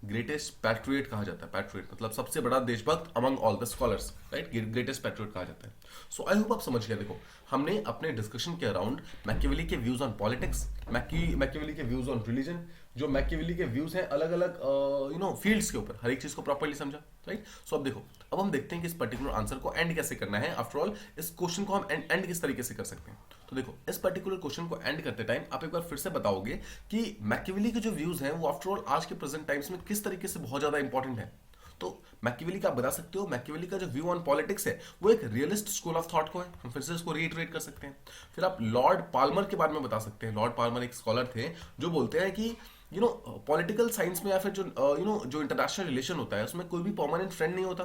ग्रेटेस्ट पैट्रियट कहा जाता है। पैट्रियट मतलब सबसे बड़ा देशभक्त among all the scholars, right, greatest patriot कहा जाता है। सो आई होप आप समझ गए। देखो, हमने अपने डिस्कशन के अराउंड मैकियावेली के व्यूज ऑन पॉलिटिक्स, मैकियावेली के व्यूज ऑन रिलीजन, जो मैकियावेली के व्यूज हैं अलग अलग फील्ड्स के ऊपर, हर एक चीज को प्रॉपर्ली समझा। राइट, सो अब देखो, अब हम देखते हैं कि इस पर्टिकुलर आंसर को एंड कैसे करना है। आफ्टर ऑल इस क्वेश्चन को हम एंड किस तरीके से कर सकते हैं। तो देखो, इस पर्टिकुलर क्वेश्चन को एंड करते टाइम आप एक बार फिर से बताओगे कि मैकियावेली के जो व्यूज हैं वो आफ्टर ऑल आज के प्रेजेंट टाइम्स में किस तरीके से बहुत ज्यादा इंपॉर्टेंट है। तो मैकियावेली का आप बता सकते हो, मैकियावेली का जो व्यू ऑन पॉलिटिक्स है वो एक रियलिस्ट स्कूल ऑफ थॉट को है, हम फिर से इसको रीइटरेट कर सकते हैं। फिर आप लॉर्ड पाल्मर के बारे में बता सकते हैं। लॉर्ड पाल्मर एक स्कॉलर थे जो बोलते हैं कि पॉलिटिकल साइंस में या फिर जो जो इंटरनेशनल रिलेशन होता है उसमें कोई भी परमानेंट फ्रेंड नहीं होता,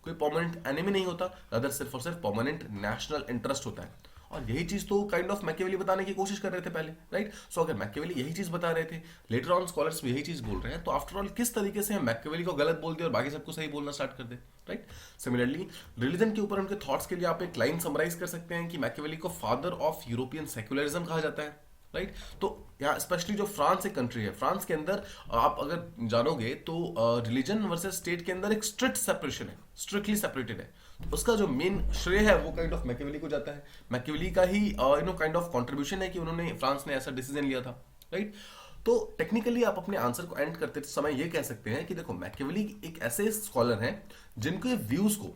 कोई परमानेंट एनिमी नहीं होता, रादर सिर्फ और सिर्फ परमानेंट नेशनल इंटरेस्ट होता है। और यही चीज तो काइंड ऑफ मैकियावेली बताने की कोशिश कर रहे थे पहले, राइट। सो अगर मैकियावेली यही चीज बता रहे थे, लेटर ऑन स्कॉलर्स भी यही चीज बोल रहे हैं, तो आफ्टर ऑल किस तरीके से हम मैकियावेली को गलत बोल दे और बाकी सबको सही बोलना स्टार्ट कर दे, राइट। सिमिलरली रिलीजन के ऊपर उनके थॉट्स के लिए आप एक लाइन समराइज कर सकते हैं कि मैकियावेली को फादर ऑफ यूरोपियन सेक्युलरिज्म कहा जाता है, राइट। तो यहाँ स्पेशली जो फ्रांस एक कंट्री है, फ्रांस के अंदर आप अगर जानोगे तो रिलीजन वर्सेस स्टेट के अंदर एक स्ट्रिक्ट सेपरेशन है, स्ट्रिक्टली सेपरेटेड है। उसका जो मेन श्रेय है वो काइंड ऑफ मैकियावेली को जाता है। मैकियावेली का ही काइंड ऑफ कंट्रीब्यूशन है कि उन्होंने फ्रांस ने ऐसा डिसीजन लिया था, राइट। तो टेक्निकली आप अपने आंसर को एंड करते समय ये कह सकते हैं कि देखो मैकियावेली एक ऐसे स्कॉलर हैं जिनके व्यूज को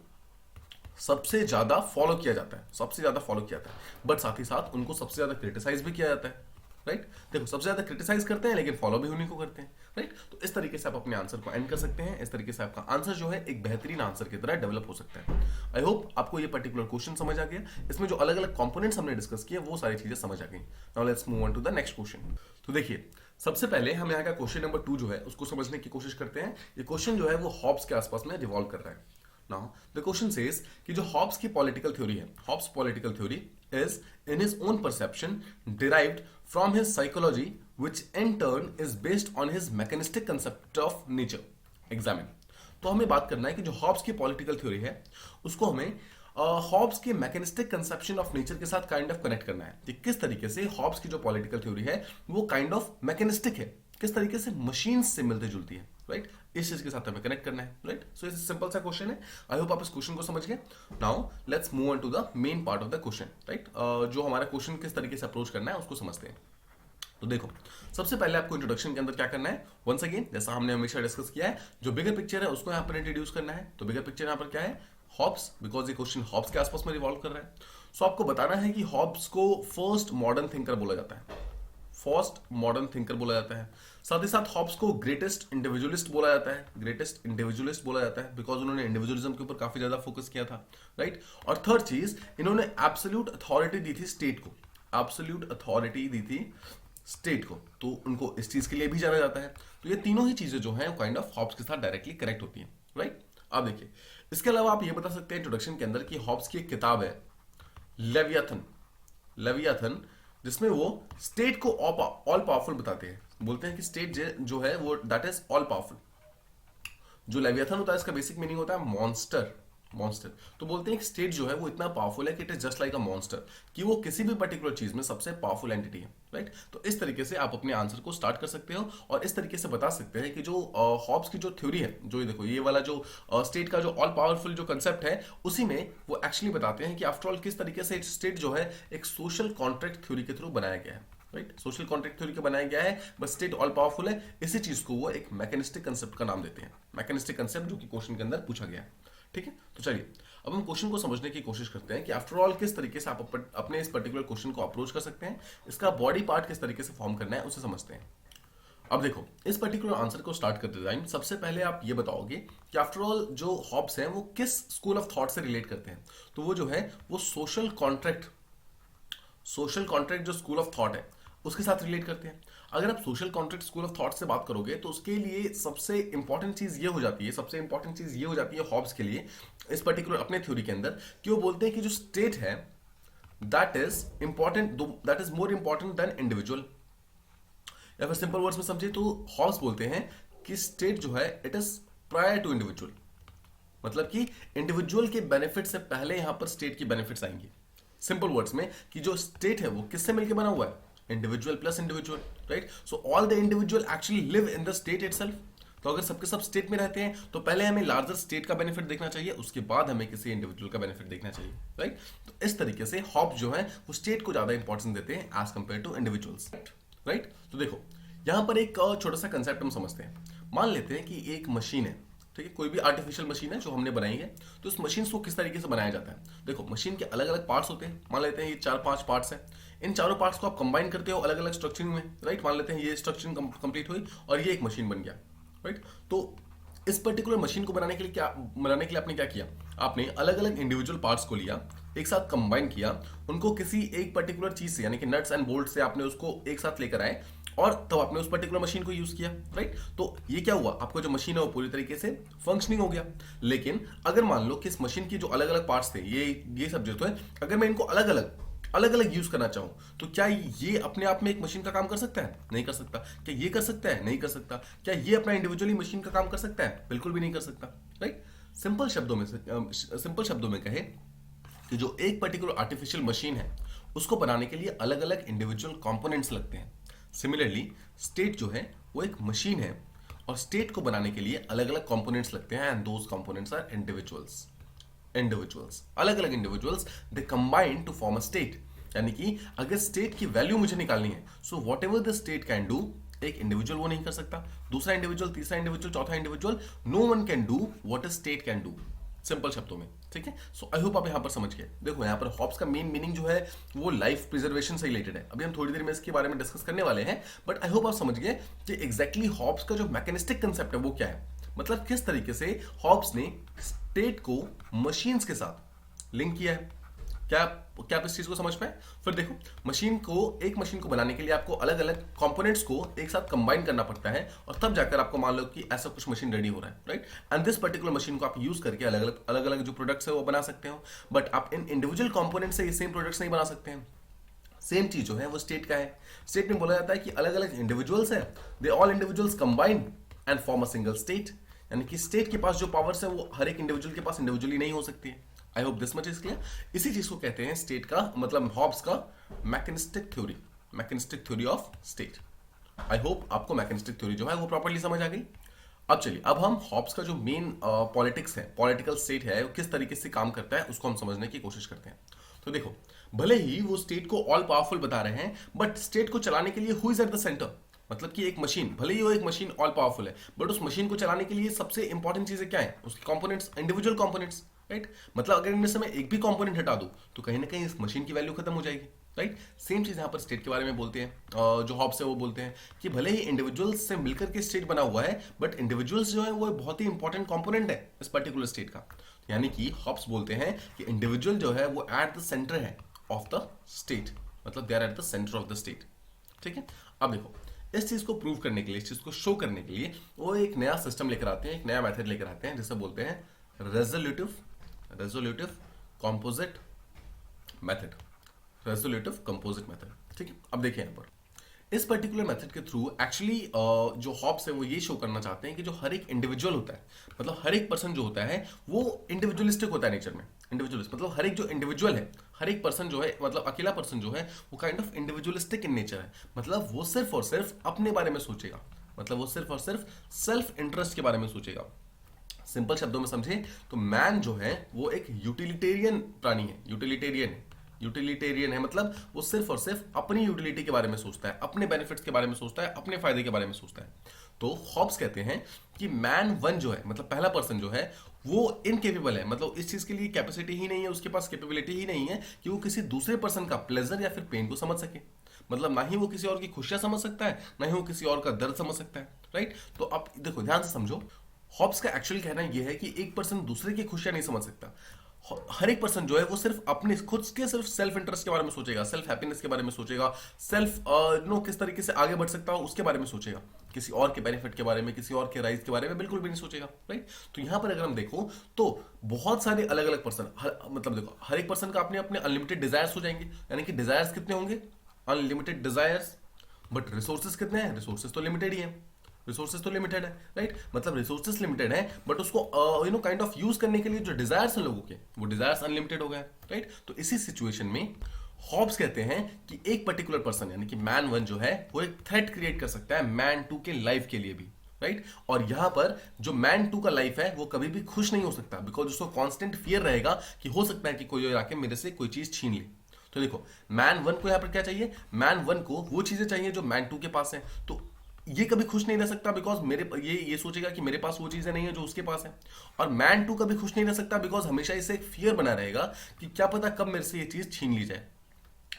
सबसे ज्यादा फॉलो किया जाता है, सबसे ज्यादा फॉलो किया जाता है, बट साथ ही साथ उनको सबसे ज्यादा क्रिटिसाइज भी किया जाता है, राइट। देखो सबसे ज्यादा क्रिटिसाइज करते हैं लेकिन फॉलो भी उन्हीं को करते हैं, राइट। तो इस तरीके से आप अपने आंसर को एंड कर सकते हैं। इस तरीके से आपका आंसर जो है एक बेहतरीन आंसर की तरह डेवलप हो सकता है। आई होप आपको ये पर्टिकुलर क्वेश्चन समझ आ गया, इसमें जो अलग अलग कंपोनेंट्स हमने डिस्कस किए वो सारी चीजें समझ आ गई। Now let's move on to the next question. तो देखिए, सबसे पहले हम यहाँ का क्वेश्चन नंबर 2 जो है उसको समझने की कोशिश करते हैं। ये क्वेश्चन जो है वो हॉब्स के आसपास में रिवॉल्व कर रहा है। Now, the question says कि जो हॉब्स की पॉलिटिकल थ्योरी है, Hobbes political theory is in his own perception derived from his psychology which in turn is based on his mechanistic concept of nature. Examine. तो हमें बात करना है कि जो हॉब्स की पॉलिटिकल थ्योरी है उसको हमें हॉब्स के मैकेनिस्टिक कंसेप्शन ऑफ नेचर के साथ काइंड ऑफ कनेक्ट करना है कि किस तरीके से हॉब्स की जो पॉलिटिकल थ्योरी है वो काइंड ऑफ मैकेनिस्टिक है, किस तरीके से मशीन से मिलती जुलती है, राइट। इस चीज के साथ हमें कनेक्ट करना है, राइट। सो इस सिंपल सा क्वेश्चन है। आई होप आप इस क्वेश्चन को समझ गए। Now let's move on to the main part of the question, right. जो हमारा क्वेश्चन किस तरीके से अप्रोच करना है उसको समझते हैं। तो देखो, सबसे पहले आपको इंट्रोडक्शन के अंदर क्या करना है, वंस अगेन जैसा हमने हमेशा डिस्कस किया है, जो बिगर पिक्चर है उसको यहाँ पर इंट्रोड्यूस करना है। तो बिगर पिक्चर यहाँ पर क्या है, हॉब्स, बिकॉज ये क्वेश्चन हॉब्स के आसपास में रिवॉल्व कर रहा है। सो आपको बताना है कि हॉब्स को फर्स्ट मॉडर्न थिंकर बोला जाता है, फर्स्ट मॉडर्न थिंकर बोला जाता है। साथ ही साथ हॉब्स को ग्रेटेस्ट इंडिविजुअलिस्ट बोला जाता है, ग्रेटेस्ट इंडिविजुअलिस्ट बोला जाता है बिकॉज उन्होंने इंडिविजुअलिज्म के ऊपर काफी ज्यादा फोकस किया था, राइट। और थर्ड चीज, इन्होंने एब्सोल्यूट अथॉरिटी दी थी स्टेट को, एब्सोल्यूट अथॉरिटी दी थी स्टेट को, तो उनको इस चीज के लिए भी जाना जाता है। तो ये तीनों ही चीजें जो है काइंड ऑफ हॉब्स के साथ डायरेक्टली कनेक्ट होती है, राइट। अब देखिए, इसके अलावा आप ये बता सकते हैं इंट्रोडक्शन के अंदर कि हॉब्स की एक किताब है लेवियाथन, लेवियाथन, जिसमें वो स्टेट को ऑल पावरफुल बताते हैं, बोलते हैं कि स्टेट जो है वो दैट इज ऑल पावरफुल। जो लेवियाथन होता है इसका बेसिक मीनिंग होता है मॉन्स्टर, मॉन्स्टर। तो बोलते हैं स्टेट जो है वो इतना पावरफुल है कि it is just like a monster, कि वो किसी भी पर्टिकुलर चीज में सबसे पावरफुल एंटिटी है, राइट। तो इस तरीके से आप अपने आंसर को स्टार्ट कर सकते हो और इस तरीके से बता सकते हैं कि जो हॉब्स की जो थ्योरी है, जो ये देखो ये वाला जो स्टेट का जो ऑल पावरफुल जो कंसेप्ट है, उसी में वो एक्चुअली बताते हैं कि आफ्टर ऑल किस तरीके से स्टेट जो है एक सोशल कॉन्ट्रैक्ट थ्योरी के थ्रू बनाया गया है, राइट। सोशल कॉन्ट्रैक्ट थ्योरी का बनाया गया है, बस स्टेट ऑल पावरफुल है। इसी चीज को वो एक मैकेनिस्टिक कंसेप्ट का नाम देते हैं, मैकेनिस्टिक कंसेप्ट, जो कि क्वेश्चन के अंदर पूछा गया है, ठीक है। तो चलिए अब हम क्वेश्चन को समझने की कोशिश करते हैं कि आफ्टर ऑल किस तरीके से आप अपने इस पर्टिकुलर क्वेश्चन को अप्रोच कर सकते हैं, इसका बॉडी पार्ट किस तरीके से फॉर्म करना है उसे समझते हैं। अब देखो इस पर्टिकुलर आंसर को स्टार्ट करते टाइम सबसे पहले आप ये बताओगे कि आफ्टर ऑल जो हॉब्स हैं वो किस स्कूल ऑफ थॉट से रिलेट करते हैं। तो वो जो है वो सोशल कॉन्ट्रैक्ट जो स्कूल ऑफ थॉट है उसके साथ रिलेट करते हैं। अगर आप social contract school of thought से बात करोगे तो उसके लिए सबसे इंपॉर्टेंट चीज ये हो जाती है हॉब्स के लिए इस पर्टिकुलर अपने थ्योरी के अंदर, कि वो बोलते हैं कि जो स्टेट है that is more important than individual. या फिर सिंपल वर्ड्स में समझे तो हॉब्स बोलते हैं कि स्टेट जो है it is prior to individual, मतलब कि इंडिविजुअल के बेनिफिट से पहले यहां पर स्टेट की बेनिफिट्स आएंगे। सिंपल वर्ड्स में कि जो स्टेट है वो किससे मिलकर बना हुआ है, individual plus individual, right. So all the individual actually live in the state itself. तो अगर सबके सब स्टेट में रहते हैं तो पहले हमें लार्जर स्टेट का बेनिफिट देखना चाहिए, उसके बाद हमें किसी इंडिविजुअल का बेनिफिट देखना चाहिए, राइट। तो इस तरीके से हॉब्स जो है वो स्टेट को ज्यादा इंपॉर्टेंस देते हैं as compare to individuals, right. तो देखो यहां पर एक छोटा सा कंसेप्ट हम समझते हैं। मान लेते हैं कि एक मशीन है, ठीक है, कोई भी आर्टिफिशियल मशीन है जो हमने बनाई है। तो इस मशीन को किस तरीके से बनाया जाता है, देखो मशीन के अलग अलग पार्ट्स होते हैं। मान लेते हैं ये 4-5 पार्ट्स है, इन चारों पार्ट्स को आप कंबाइन करते हो अलग अलग स्ट्रक्चरिंग में, राइट। मान लेते हैं ये स्ट्रक्चरिंग कंप्लीट हुई और ये एक मशीन बन गया, राइट। तो इस पर्टिकुलर मशीन को बनाने के लिए आपने क्या किया, आपने अलग अलग इंडिविजुअल पार्ट्स को लिया, एक साथ कंबाइन किया, उनको किसी एक पर्टिकुलर चीज से यानी कि नट्स एंड बोल्ट से आपने उसको एक साथ लेकर आए और तब आपने उस पर्टिकुलर मशीन को यूज किया, राइट। तो ये क्या हुआ, आपका जो मशीन है वो पूरी तरीके से फंक्शनिंग हो गया। लेकिन अगर मान लो कि इस मशीन की जो अलग अलग पार्ट्स थे, ये सब जो है, अगर मैं इनको अलग अलग यूज करना चाहूं तो क्या ये अपने आप में एक मशीन का काम कर सकता है, नहीं कर सकता। क्या ये कर सकता है, नहीं कर सकता। क्या ये अपना इंडिविजुअली मशीन का काम कर सकता है, बिल्कुल भी नहीं कर सकता, राइट। सिंपल शब्दों में कहे कि जो एक पर्टिकुलर आर्टिफिशियल मशीन है उसको बनाने के लिए अलग अलग इंडिविजुअल कंपोनेंट्स लगते हैं। सिमिलरली स्टेट जो है वो एक मशीन है और स्टेट को बनाने के लिए अलग अलग कंपोनेंट्स लगते हैं and those components are individuals, अलग अलग individuals, they combine to form a state. यानी कि अगर स्टेट की वैल्यू मुझे निकालनी है, so whatever the state can do, एक इंडिविजुअल वो नहीं कर सकता, दूसरा इंडिविजुअल, तीसरा इंडिविजुअल, चौथा individual, no one can do what a state can do, simple शब्दों में, ठीक है। सो आई होप आप यहां पर समझ गए। देखो यहां पर हॉब्स का मेन मीनिंग जो है वो लाइफ प्रिजर्वेशन से रिलेटेड है। अभी हम थोड़ी देर में इसके बारे में डिस्कस करने वाले हैं, बट आई होप आप समझ गए कि एग्जैक्टली हॉब्स का जो मैकेनिस्टिक कंसेप्ट है वो क्या है, मतलब किस तरीके से हॉब्स ने स्टेट को मशीन्स के साथ लिंक किया है। क्या आप इस चीज को समझ पाए। फिर देखो एक मशीन को बनाने के लिए आपको अलग अलग कंपोनेंट्स को एक साथ कंबाइन करना पड़ता है और तब जाकर आपको मान लो कि ऐसा कुछ मशीन रेडी हो रहा है, right. And this particular machine को आप यूज करके अलग अलग जो प्रोडक्ट्स है वो बना सकते हो, बट आप इन इंडिविजुअल कंपोनेंट से ये सेम प्रोडक्ट्स नहीं बना सकते हैं। सेम चीज जो है वो स्टेट का है। स्टेट में बोला जाता है कि अलग अलग इंडिविजुअल्स है, they all individuals combine and form a single state. यानी कि स्टेट के पास जो पावर्स है वो हर एक इंडिविजुअल के पास इंडिविजुअली नहीं हो सकती है। आई hope this much is clear. इसी चीज को कहते हैं स्टेट का मतलब हॉब्स का mechanistic theory of state. I hope आपको मैकेनिस्टिक थ्योरी जो है वो प्रॉपर्ली समझ आ गई। अब चलिए अब हम हॉब्स का जो मेन पॉलिटिक्स है, पॉलिटिकल स्टेट है, वो किस तरीके से काम करता है उसको हम समझने की कोशिश करते हैं। तो देखो भले ही वो स्टेट को ऑल पावरफुल बता रहे हैं, बट स्टेट को चलाने के लिए who is eight the centre, मतलब कि एक मशीन, भले ही वो एक मशीन ऑल पावरफुल है, बट उस मशीन को चलाने के लिए सबसे इंपॉर्टेंट चीजें क्या है, उसके कंपोनेंट्स, इंडिविजुअल कंपोनेंट्स, राइट। मतलब अगर इनमें से मैं एक भी कंपोनेंट हटा दूं तो कहीं ना कहीं इस मशीन की वैल्यू खत्म हो जाएगी, राइट। सेम चीज यहां पर स्टेट के बारे में बोलते हैं, जो हॉब्स है वो बोलते हैं कि भले ही इंडिविजुअल्स से मिलकर के स्टेट बना हुआ है, बट इंडिविजुअल्स जो है वो बहुत ही इंपॉर्टेंट कंपोनेंट है इस पर्टिकुलर स्टेट का। यानी कि हॉब्स बोलते हैं कि इंडिविजुअल जो है वो एट द सेंटर है ऑफ द स्टेट, मतलब they are at the center of the state, ठीक है। अब देखो इस चीज को प्रूव करने के लिए, इस चीज को शो करने के लिए वो एक नया सिस्टम लेकर आते हैं, एक नया मेथड लेकर आते हैं जिसे बोलते हैं रेजोल्यूटिव कंपोजिट मेथड, ठीक है। अब देखिए यहां पर इस पर्टिकुलर मेथड के थ्रू एक्चुअली जो हॉब्स है वो ये शो करना चाहते हैं कि जो हर एक इंडिविजुअल होता है, मतलब हर एक पर्सन जो होता है वो इंडिविजुअलिस्टिक होता है नेचर में। इंडिविजुअलिस्ट मतलब हर एक जो इंडिविजुअल है, हर एक पर्सन जो है, मतलब अकेला पर्सन जो है वो kind of individualistic in nature है। मतलब वो सिर्फ और सिर्फ अपने बारे में सोचेगा, मतलब वो सिर्फ और सिर्फ सेल्फ इंटरेस्ट के बारे में सोचेगा। सिंपल शब्दों में समझे तो मैन जो है वो एक यूटिलिटेरियन प्राणी है, यूटिलिटेरियन है, मतलब वो सिर्फ और सिर्फ अपनी यूटिलिटी के बारे में सोचता है, अपने बेनिफिट्स के बारे में सोचता है, अपने फायदे के बारे में सोचता है। तो हॉब्स कहते हैं कि मैन वन जो है, मतलब पहला पर्सन जो है वो इनकेपेबल है, मतलब इस चीज के लिए कैपेसिटी ही नहीं है, उसके पास कैपेबिलिटी ही नहीं है कि वो किसी दूसरे पर्सन का प्लेजर या फिर पेन को समझ सके। मतलब ना ही वो किसी और की खुशियां समझ सकता है, ना ही वो किसी और का दर्द समझ सकता है, राइट। तो अब देखो ध्यान से समझो, हॉब्स का एक्चुअल कहना यह है कि एक पर्सन दूसरे की खुशियां नहीं समझ सकता। हर एक पर्सन जो है वो सिर्फ अपने खुद के सिर्फ सेल्फ इंटरेस्ट के बारे में सोचेगा, सेल्फ हैप्पीनेस के बारे में सोचेगा, सेल्फ नो किस तरीके से आगे बढ़ सकता हो उसके बारे में सोचेगा, किसी और के बेनिफिट के बारे में, किसी और के राइज के बारे में बिल्कुल भी नहीं सोचेगा, राइट। तो यहां पर अगर हम देखो तो बहुत सारे अलग अलग पर्सन, मतलब देखो हर एक पर्सन का अपने अपने अनलिमिटेड डिजायर्स हो जाएंगे, यानी कि डिजायर्स कितने होंगे, अनलिमिटेड डिजायर्स, बट रिसोर्सेज कितने हैं, रिसोर्सेज तो लिमिटेड ही है, रिसोर्सेज तो लिमिटेड है, राइट। मतलब रिसोर्सेज लिमिटेड है बट उसको काइंड ऑफ यूज करने के लिए जो डिजायर्स हैं लोगों के, वो डिजायर्स अनलिमिटेड हो गए, राइट। तो इसी सिचुएशन में हॉब्स कहते हैं कि एक पर्टिकुलर पर्सन यानी कि मैन वन जो है वो एक थ्रेट क्रिएट कर सकता है मैन टू के लाइफ के लिए भी, राइट। और यहां पर जो मैन टू का लाइफ है वो कभी भी खुश नहीं हो सकता, बिकॉज उसको कांस्टेंट फियर रहेगा कि हो सकता है कि कोई आके मेरे से कोई चीज छीन ले। तो देखो मैन वन को यहां पर क्या चाहिए, मैन वन को वो चीजें चाहिए जो मैन टू के पास है। तो ये कभी खुश नहीं रह सकता बिकॉज मेरे ये सोचेगा कि मेरे पास वो चीजें नहीं है जो उसके पास है। और मैन टू कभी खुश नहीं रह सकता बिकॉज हमेशा इसे एक फियर बना रहेगा कि क्या पता कब मेरे से ये चीज छीन ली जाए।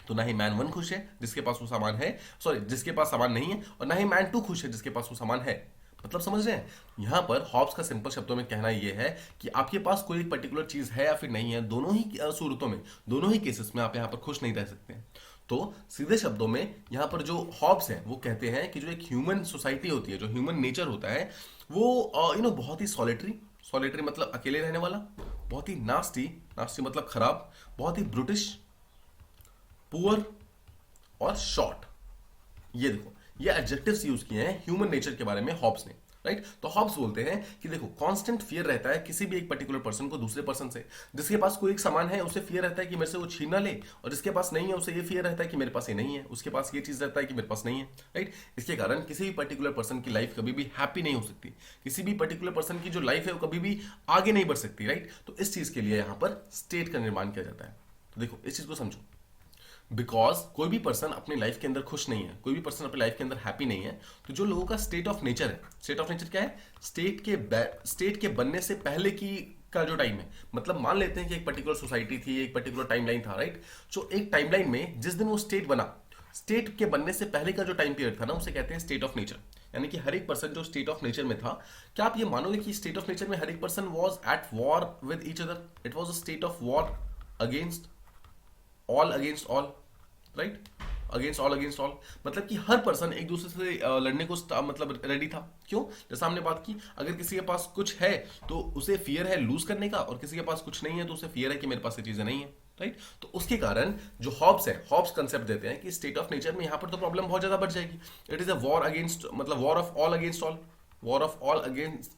तो ना ही मैन वन खुश है जिसके पास वो सामान है, सॉरी जिसके पास सामान नहीं है, और ना ही मैन टू खुश है जिसके पास वो सामान है। मतलब समझ रहे हैं, यहां पर हॉब्स का सिंपल शब्दों में कहना यह है कि आपके पास कोई एक पर्टिकुलर चीज है या फिर नहीं है, दोनों ही सूरतों में, दोनों ही केसेस में आप यहां पर खुश नहीं रह सकते हैं। तो सीधे शब्दों में यहां पर जो हॉब्स हैं वो कहते हैं कि जो एक ह्यूमन सोसाइटी होती है, जो ह्यूमन नेचर होता है वो बहुत ही सॉलिटरी मतलब अकेले रहने वाला, बहुत ही नास्टी मतलब खराब, बहुत ही ब्रुटिश, पुअर और शॉर्ट। ये देखो ये एडजेक्टिव्स यूज किए हैं ह्यूमन नेचर के बारे में हॉब्स ने, राइट। तो हॉब्स बोलते हैं कि देखो कांस्टेंट फियर रहता है किसी भी एक पर्टिकुलर पर्सन को दूसरे पर्सन से। जिसके पास कोई एक सामान है उसे फियर रहता है कि मेरे से वो छीन ना ले, और जिसके पास नहीं है उसे ये फियर रहता है कि मेरे पास ये नहीं है, उसके पास ये चीज रहता है कि मेरे पास नहीं है, राइट। इसके कारण किसी भी पर्टिकुलर पर्सन की लाइफ कभी भी हैप्पी नहीं हो सकती, किसी भी पर्टिकुलर पर्सन की जो लाइफ है वो कभी भी आगे नहीं बढ़ सकती, राइट। तो इस चीज के लिए यहां पर स्टेट का निर्माण किया जाता है। तो देखो इस चीज को समझो, बिकॉज कोई भी पर्सन अपनी लाइफ के अंदर खुश नहीं है, कोई भी पर्सन अपनी लाइफ के अंदर हैप्पी नहीं है, तो जो लोगों का स्टेट ऑफ नेचर है, स्टेट ऑफ नेचर क्या है, स्टेट के बनने से पहले की का जो टाइम है, मतलब मान लेते हैं कि एक पर्टिकुलर सोसाइटी थी, एक पर्टिकुलर टाइमलाइन था, राइट। जो एक टाइमलाइन में जिस दिन वो स्टेट बना, स्टेट के बनने से पहले का जो टाइम पीरियड था ना, उसे कहते हैं स्टेट ऑफ नेचर। यानी कि हर एक पर्सन जो स्टेट ऑफ नेचर में था, क्या आप ये मानोगे कि स्टेट ऑफ नेचर में हर एक person was at war with each other, it was a state of war against all, right, against all, मतलब कि हर पर्सन एक दूसरे से लड़ने को मतलब रेडी था। क्यों, जैसा हमने बात की, अगर किसी के पास कुछ है तो उसे फियर है लूज करने का, और किसी के पास कुछ नहीं है तो उसे फियर है कि मेरे पास ये चीजें नहीं है, राइट। तो उसके कारण जो हॉब्स है, हॉब्स कंसेप्ट देते हैं कि स्टेट ऑफ नेचर में यहां पर तो प्रॉब्लम बहुत ज्यादा बढ़ जाएगी। It is a war against, मतलब war of all against all, war of all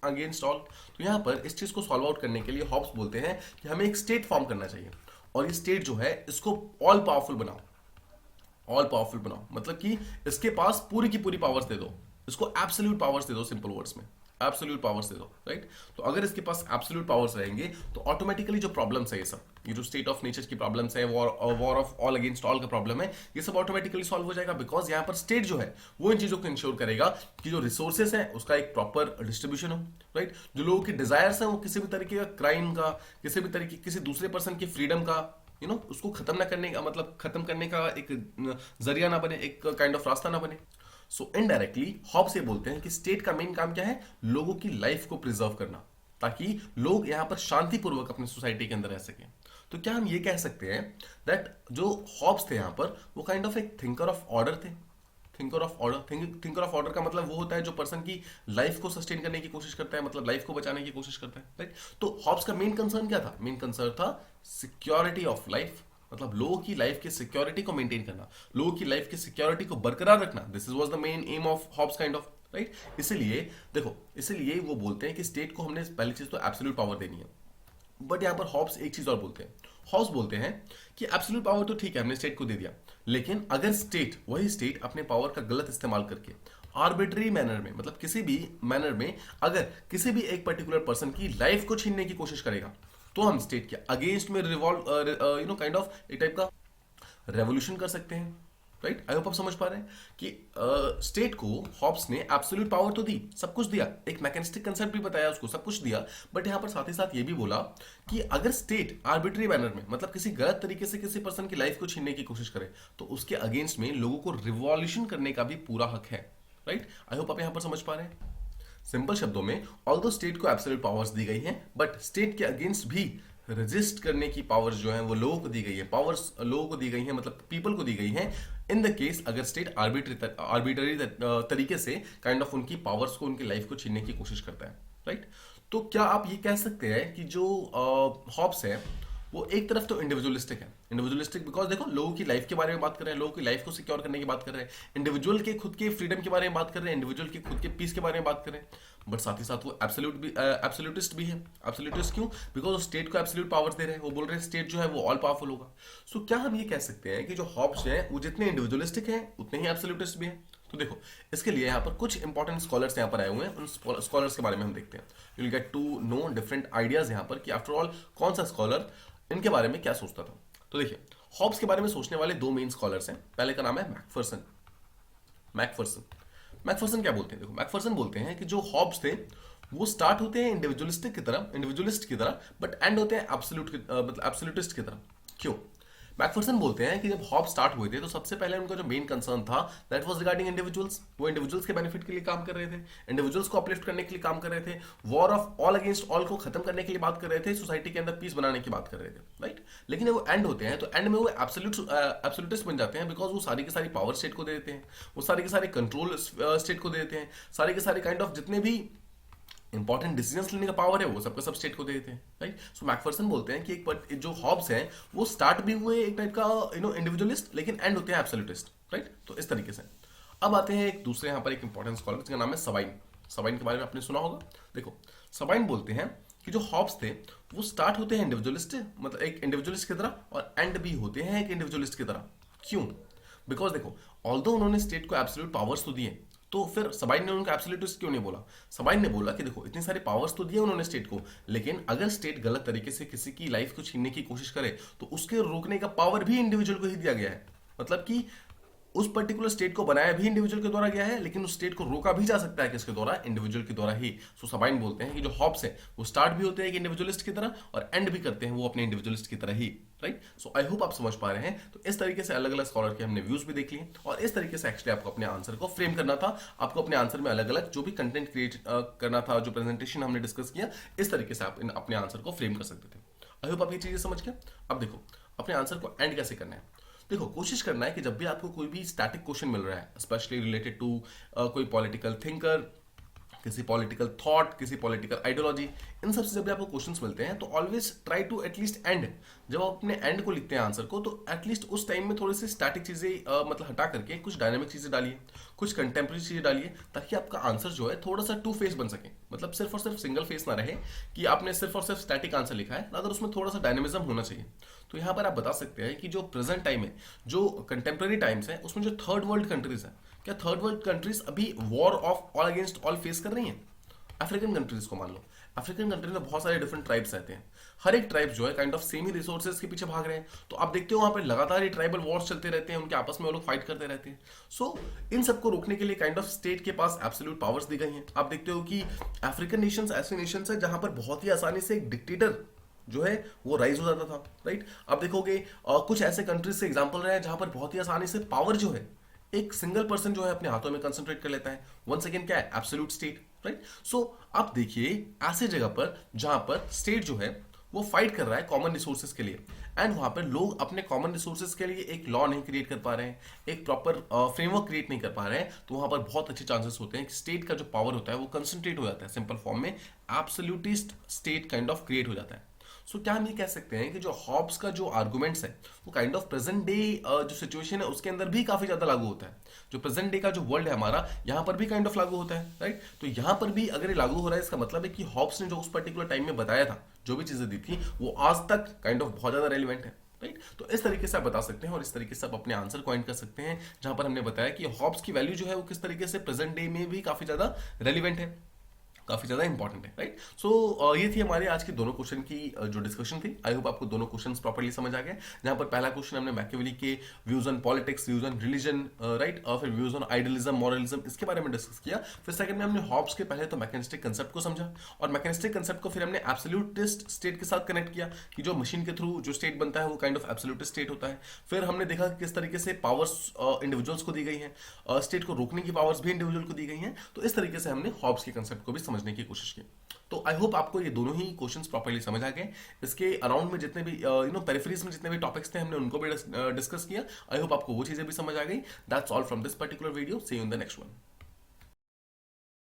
against all. तो यहां पर इस चीज को सॉल्व आउट करने के लिए हॉब्स बोलते हैं कि हमें एक स्टेट फॉर्म करना चाहिए, और ये स्टेट जो है इसको ऑल पावरफुल बनाओ, मतलब कि इसके पास पूरी की पूरी पावर्स दे दो, इसको एब्सोल्यूट पावर्स दे दो, सिंपल वर्ड्स में एब्सोल्यूट पावर्स दे दो, राइट। तो अगर इसके पास एब्सोल्यूट पावर्स रहेंगे तो ऑटोमेटिकली जो प्रॉब्लम्स है ये सब, ये जो स्टेट ऑफ नेचर की प्रॉब्लम्स है, war of all against all का प्रॉब्लम है, ये सब ऑटोमेटिकली सॉल्व हो जाएगा, बिकॉज यहाँ पर स्टेट जो है वो इन चीजों को इंश्योर करेगा कि जो रिसोर्सेस है उसका एक प्रॉपर डिस्ट्रीब्यूशन हो, राइट। जो लोगों की डिजायर्स है वो किसी भी तरीके का क्राइम का, किसी भी तरीके किसी दूसरे पर्सन की फ्रीडम का उसको खत्म ना करने का, मतलब खत्म करने का एक जरिया ना बने, एक काइंड ऑफ रास्ता ना बने। सो इनडायरेक्टली हॉब्स ये बोलते हैं कि स्टेट का मेन काम क्या है, लोगों की लाइफ को प्रिजर्व करना, ताकि लोग यहां पर शांतिपूर्वक अपनी सोसाइटी के अंदर रह सकें। तो क्या हम ये कह सकते हैं दैट जो हॉब्स थे यहां पर वो काइंड ऑफ एक थिंकर ऑफ ऑर्डर थे। थिंकर ऑफ ऑर्डर का मतलब वो होता है जो पर्सन की लाइफ को सस्टेन करने की कोशिश करता है, मतलब लाइफ को बचाने की कोशिश करता है, राइट। तो हॉब्स का मेन कंसर्न क्या था, मेन कंसर्न था सिक्योरिटी ऑफ लाइफ मतलब लोगों की लाइफ की सिक्योरिटी को मेंटेन करना, लोगों की लाइफ की सिक्योरिटी को बरकरार रखना, this is was the main aim of Hobbes kind of, right. इसीलिए देखो, इसीलिए वो बोलते हैं कि स्टेट को हमने पहली चीज तो एब्सोल्यूट पावर देनी है। बट यहां पर हॉब्स एक चीज और बोलते हैं, हॉब्स बोलते हैं कि एब्सोल्यूट पावर तो ठीक है हमने स्टेट को दे दिया, लेकिन अगर स्टेट, वही स्टेट अपने पावर का गलत इस्तेमाल करके आर्बिट्री मैनर में, मतलब किसी भी मैनर में अगर किसी भी एक पर्टिकुलर पर्सन की लाइफ को छीनने की कोशिश करेगा, तो हम स्टेट के अगेंस्ट में रिवॉल्व काइंड ऑफ एक टाइप का रेवोल्यूशन कर सकते हैं, राइट। आई होप आप समझ पा रहे हैं कि स्टेट को हॉब्स ने एब्सोल्यूट पावर तो दी, सब कुछ दिया, एक मैकेनिस्टिक कंसेप्ट भी बताया उसको, सब कुछ दिया, बट यहां पर साथ ही साथ ये भी बोला कि अगर स्टेट आर्बिट्री बैनर में, मतलब किसी गलत तरीके से किसी पर्सन की लाइफ को छीनने की कोशिश करे, तो उसके अगेंस्ट में लोगों को रिवॉल्यूशन करने का भी पूरा हक है, राइट। आई होप आप यहां पर समझ पा रहे हैं। सिंपल शब्दों में, ऑल्दो स्टेट को एब्सोल्यूट पावर्स दी गई हैं, बट स्टेट के अगेंस्ट भी रजिस्ट करने की पावर्स जो है वो लोगों को दी गई है, पावर्स लोगों को दी गई है, मतलब पीपल को दी गई है, इन द केस अगर स्टेट आर्बिट्ररी तरीके से काइंड ऑफ उनकी पावर्स को, उनकी लाइफ को छीनने की कोशिश करता है, राइट। तो क्या आप ये कह सकते हैं कि जो हॉब्स है वो एक तरफ तो इंडिविजुअलिस्टिक है, इंडिविजुअलिस्टिक बिकॉज देखो लोगों की लाइफ के बारे में बात कर रहे हैं, लोगों की लाइफ को सिक्योर करने की बात कर रहे हैं, इंडिविजुअल के खुद के फ्रीडम के बारे में बात कर रहे हैं, इंडिविजुअल के खुद के पीस के बारे में बात कर रहे हैं, बट साथ ही साथ वो एब्सोल्यूटिस्ट भी है। एब्सोल्यूटिस्ट क्यों? बिकॉज स्टेट को एब्सोल्यूट पावर्स दे रहे हैं, वो बोल रहे हैं स्टेट जो है वो ऑल पावरफुल होगा। सो क्या हम ये कह सकते हैं कि जो हॉब्स हैं वो जितने इंडिविजुअलिस्टिक हैं उतने ही एब्सोल्यूटिस्ट भी हैं? तो देखो, इसके लिए यहाँ पर कुछ इंपॉर्टेंट स्कॉलर्स यहाँ पर आए हुए हैं, उन स्कॉलर्स के बारे में हम देखते हैं। You will get to know different ideas यहाँ पर कि आफ्टर ऑल कौन सा स्कॉलर इनके बारे में क्या सोचता था। तो देखिए, हॉब्स के बारे में सोचने वाले दो मेन स्कॉलर्स हैं। पहले का नाम है मैकफर्सन। मैकफर्सन क्या बोलते हैं? देखो, मैकफर्सन बोलते हैं कि जो हॉब्स थे वो स्टार्ट होते हैं इंडिविजुअलिस्टिक की तरह, इंडिविजुअलिस्ट की तरह, बट एंड होते हैं मतलब एब्सोल्यूटिस्ट की तरह। क्यों? मैकफर्सन बोलते हैं कि जब हॉब स्टार्ट हुए थे तो सबसे पहले उनका जो मेन कंसर्न था दैट वाज रिगार्डिंग इंडिविजुअल्स। वो इंडिविजुअल्स के बेनिफिट के लिए काम कर रहे थे, इंडिविजुअल्स को अपलिफ्ट करने के लिए काम कर रहे थे, war of all against all को खत्म करने के लिए बात कर रहे थे, सोसाइटी के अंदर पीस बनाने की बात कर रहे थे, राइट। लेकिन जब वो एंड होते हैं तो एंड में वो एब्सोल्यूटिस्ट बन जाते हैं, बिकॉज वो सारी की सारी पावर स्टेट को दे देते हैं, वो सारे के सारे कंट्रोल स्टेट को दे देते हैं, सारे के सारे काइंड ऑफ जितने भी इंपॉर्टेंट डिसीजंस लेने का पावर है वो सबका सब स्टेट को दे देते हैं, राइट। सो मैकफर्सन बोलते हैं कि एक जो हॉब्स हैं वो स्टार्ट भी हुए एक टाइप का इंडिविजुअलिस्ट, लेकिन एंड होते हैं एब्सोल्यूटिस्ट, राइट। तो इस तरीके से अब आते हैं एक दूसरे यहाँ पर एक इंपॉर्टेंट स्कॉलर जिसका नाम है सबाइन। सबाइन के बारे में आपने सुना होगा। देखो, सबाइन बोलते हैं कि जो हॉब्स थे वो स्टार्ट होते हैं इंडिविजुअलिस्ट, मतलब एक इंडिविजुअलिस्ट की तरह, और एंड भी होते हैं एक इंडिविजुअलिस्ट की तरह। क्यों? बिकॉज देखो, ऑल्दो उन्होंने स्टेट को एब्सोल्यूट पावर्स तो दिए, तो फिर सबाइन ने उनका एब्सोल्यूटिस्ट क्यों नहीं बोला? सबाइन ने बोला कि देखो, इतनी सारी पावर्स तो दिए उन्होंने स्टेट को, लेकिन अगर स्टेट गलत तरीके से किसी की लाइफ को छीनने की कोशिश करे तो उसके रोकने का पावर भी इंडिविजुअल को ही दिया गया है। मतलब कि उस पर्टिकुलर स्टेट को बनाया भी इंडिविजुअल के द्वारा गया है, लेकिन उस स्टेट को रोका भी जा सकता है किसके द्वारा? इंडिविजुअल के द्वारा ही। सो सबाइन बोलते हैं कि जो हॉब्स है वो स्टार्ट भी होते हैं इंडिविजुअलिस्ट की तरह और एंड भी करते हैं वो अपने इंडिविजुअलिस्ट की तरह ही, राइट। सो आई होप आप समझ पा रहे हैं। तो इस तरीके से अलग अलग स्कॉलर के हमने व्यूज भी देख लिए, और इस तरीके से एक्चुअली आपको अपने आंसर को फ्रेम करना था। आपको अपने आंसर में अलग अलग जो भी कंटेंट क्रिएट करना था, जो प्रेजेंटेशन हमने डिस्कस किया, इस तरीके से आप अपने आंसर को फ्रेम कर सकते थे। आई होप आप ये चीजें समझ गए। अब देखो, अपने आंसर को एंड कैसे करना है। देखो, कोशिश करना है कि जब भी आपको कोई भी स्टैटिक क्वेश्चन मिल रहा है, स्पेशली रिलेटेड टू कोई पॉलिटिकल थिंकर, किसी पॉलिटिकल थॉट, किसी पॉलिटिकल आइडियोलॉजी, इन सब से जब भी आपको क्वेश्चंस मिलते हैं तो always try to at least and, जब आप अपने एंड को लिखते हैं आंसर को, तो एटलीस्ट उस टाइम में थोड़ी सी स्टैटिक चीजें मतलब हटा करके कुछ डायनामिक चीजें डालिए, कुछ कंटेम्प्रेरी चीजें डालिए, ताकि आपका आंसर जो है थोड़ा सा टू फेस बन सके। मतलब सिर्फ और सिर्फ सिंगल फेस ना रहे कि आपने सिर्फ और सिर्फ स्टैटिक आंसर लिखा है, अगर उसमें थोड़ा सा डायनेमिज्म होना चाहिए। तो यहाँ पर आप बता सकते हैं कि जो प्रेजेंट टाइम है, जो कंटेम्प्रेरी टाइम्स है, उसमें जो थर्ड वर्ल्ड कंट्रीज है, क्या थर्ड वर्ल्ड कंट्रीज अभी war of all against all face कर रही हैं? अफ्रीकन कंट्रीज को मान लो, अफ्रीकन कंट्रीज में बहुत सारे डिफरेंट ट्राइब्स रहते हैं, हर एक ट्राइब जो है kind of same he resources के पीछे भाग रहे हैं, तो आप देखते हो वहां पे लगातार ये ट्राइबल वॉर्स चलते रहते हैं, उनके आपस में वो लोग फाइट करते रहते हैं। सो इन सबको रोकने के लिए काइंड ऑफ स्टेट के पास एब्सोल्यूट पावर्स दी गई हैं। आप देखते हो कि अफ्रीकन नेशंस ऐसे नेशंस है जहां पर बहुत ही आसानी से एक डिक्टेटर जो है वो राइज हो जाता था, राइट। आप देखोगे कुछ ऐसे कंट्रीज से एग्जांपल रहे हैं जहां पर बहुत ही आसानी से पावर जो है एक सिंगल पर्सन जो है अपने हाथों में कंसंट्रेट कर लेता है। वन सेकेंड क्या है? Absolute state, right. सो आप देखिए ऐसे जगह पर जहां पर स्टेट जो है वो फाइट कर रहा है कॉमन रिसोर्सेज के लिए, एंड वहां पर लोग अपने कॉमन रिसोर्सेज के लिए एक लॉ नहीं क्रिएट कर पा रहे हैं, एक प्रॉपर फ्रेमवर्क क्रिएट नहीं कर पा रहे हैं, तो वहां पर बहुत अच्छे चांसेस होते हैं कि स्टेट का जो पावर होता है वो कंसंट्रेट हो जाता है, सिंपल फॉर्म में absolutist state kind of create हो जाता है। सो क्या हम ये कह सकते हैं कि जो हॉब्स का जो आर्गुमेंट्स है वो काइंड ऑफ प्रेजेंट डे जो सिचुएशन है उसके अंदर भी काफी ज्यादा लागू होता है, जो प्रेजेंट डे का जो वर्ल्ड है हमारा यहाँ पर भी काइंड ऑफ लागू होता है, राइट? तो यहाँ पर भी अगर ये लागू हो रहा है इसका मतलब है कि हॉब्स ने जो उस पर्टिकुलर टाइम में बताया था, जो भी चीजें दी थी, वो आज तक काइंड ऑफ बहुत ज्यादा रेलिवेंट है, राइट? तो इस तरीके से आप बता सकते हैं और इस तरीके से आप अपने आंसर पॉइंट कर सकते हैं, जहां पर हमने बताया कि हॉब्स की वैल्यू जो है वो किस तरीके से प्रेजेंट डे में भी काफी ज्यादा रेलिवेंट है, काफी ज्यादा इंपॉर्टेंट है, राइट? सो ये थी हमारे आज के दोनों क्वेश्चन की जो डिस्कशन थी। आई होप आपको दोनों क्वेश्चंस प्रॉपर्ली समझ आ गए। जहां पर पहला क्वेश्चन हमने मैकियावेली के views on politics, views on religion, right, और फिर व्यूज ऑन आइडियलिज्म, मॉरलिज्म, इसके बारे में डिस्कस किया। फिर सेकंड में हमने हॉब्स के पहले तो मैकेनिस्टिक कंसेप्ट को समझा, और मैकेनिस्टिक कंसेप्ट को फिर हमने एब्सोल्यूटिस्ट स्टेट के साथ कनेक्ट किया कि जो मशीन के थ्रू जो स्टेट बनता है वो काइंड ऑफ एब्सोल्यूटिस्ट स्टेट होता है। फिर हमने देखा कि किस तरीके से पावर्स इंडिविजुअल्स को दी गई हैं, स्टेट को रोकने की पावर्स भी इंडिविजुअल को दी गई हैं। तो इस तरीके से हमने हॉब्स के कंसेप्ट को भी समझने की कोशिश की। तो आई होप आपको ये दोनों ही क्वेश्चंस प्रॉपर्ली समझ आ गए। इसके अराउंड में जितने भी पेरिफेरीज में जितने भी टॉपिक्स थे हमने उनको भी डिस्कस किया। आई होप आपको वो चीजें भी समझ आ गई। That's all from this particular video. See you in the next one.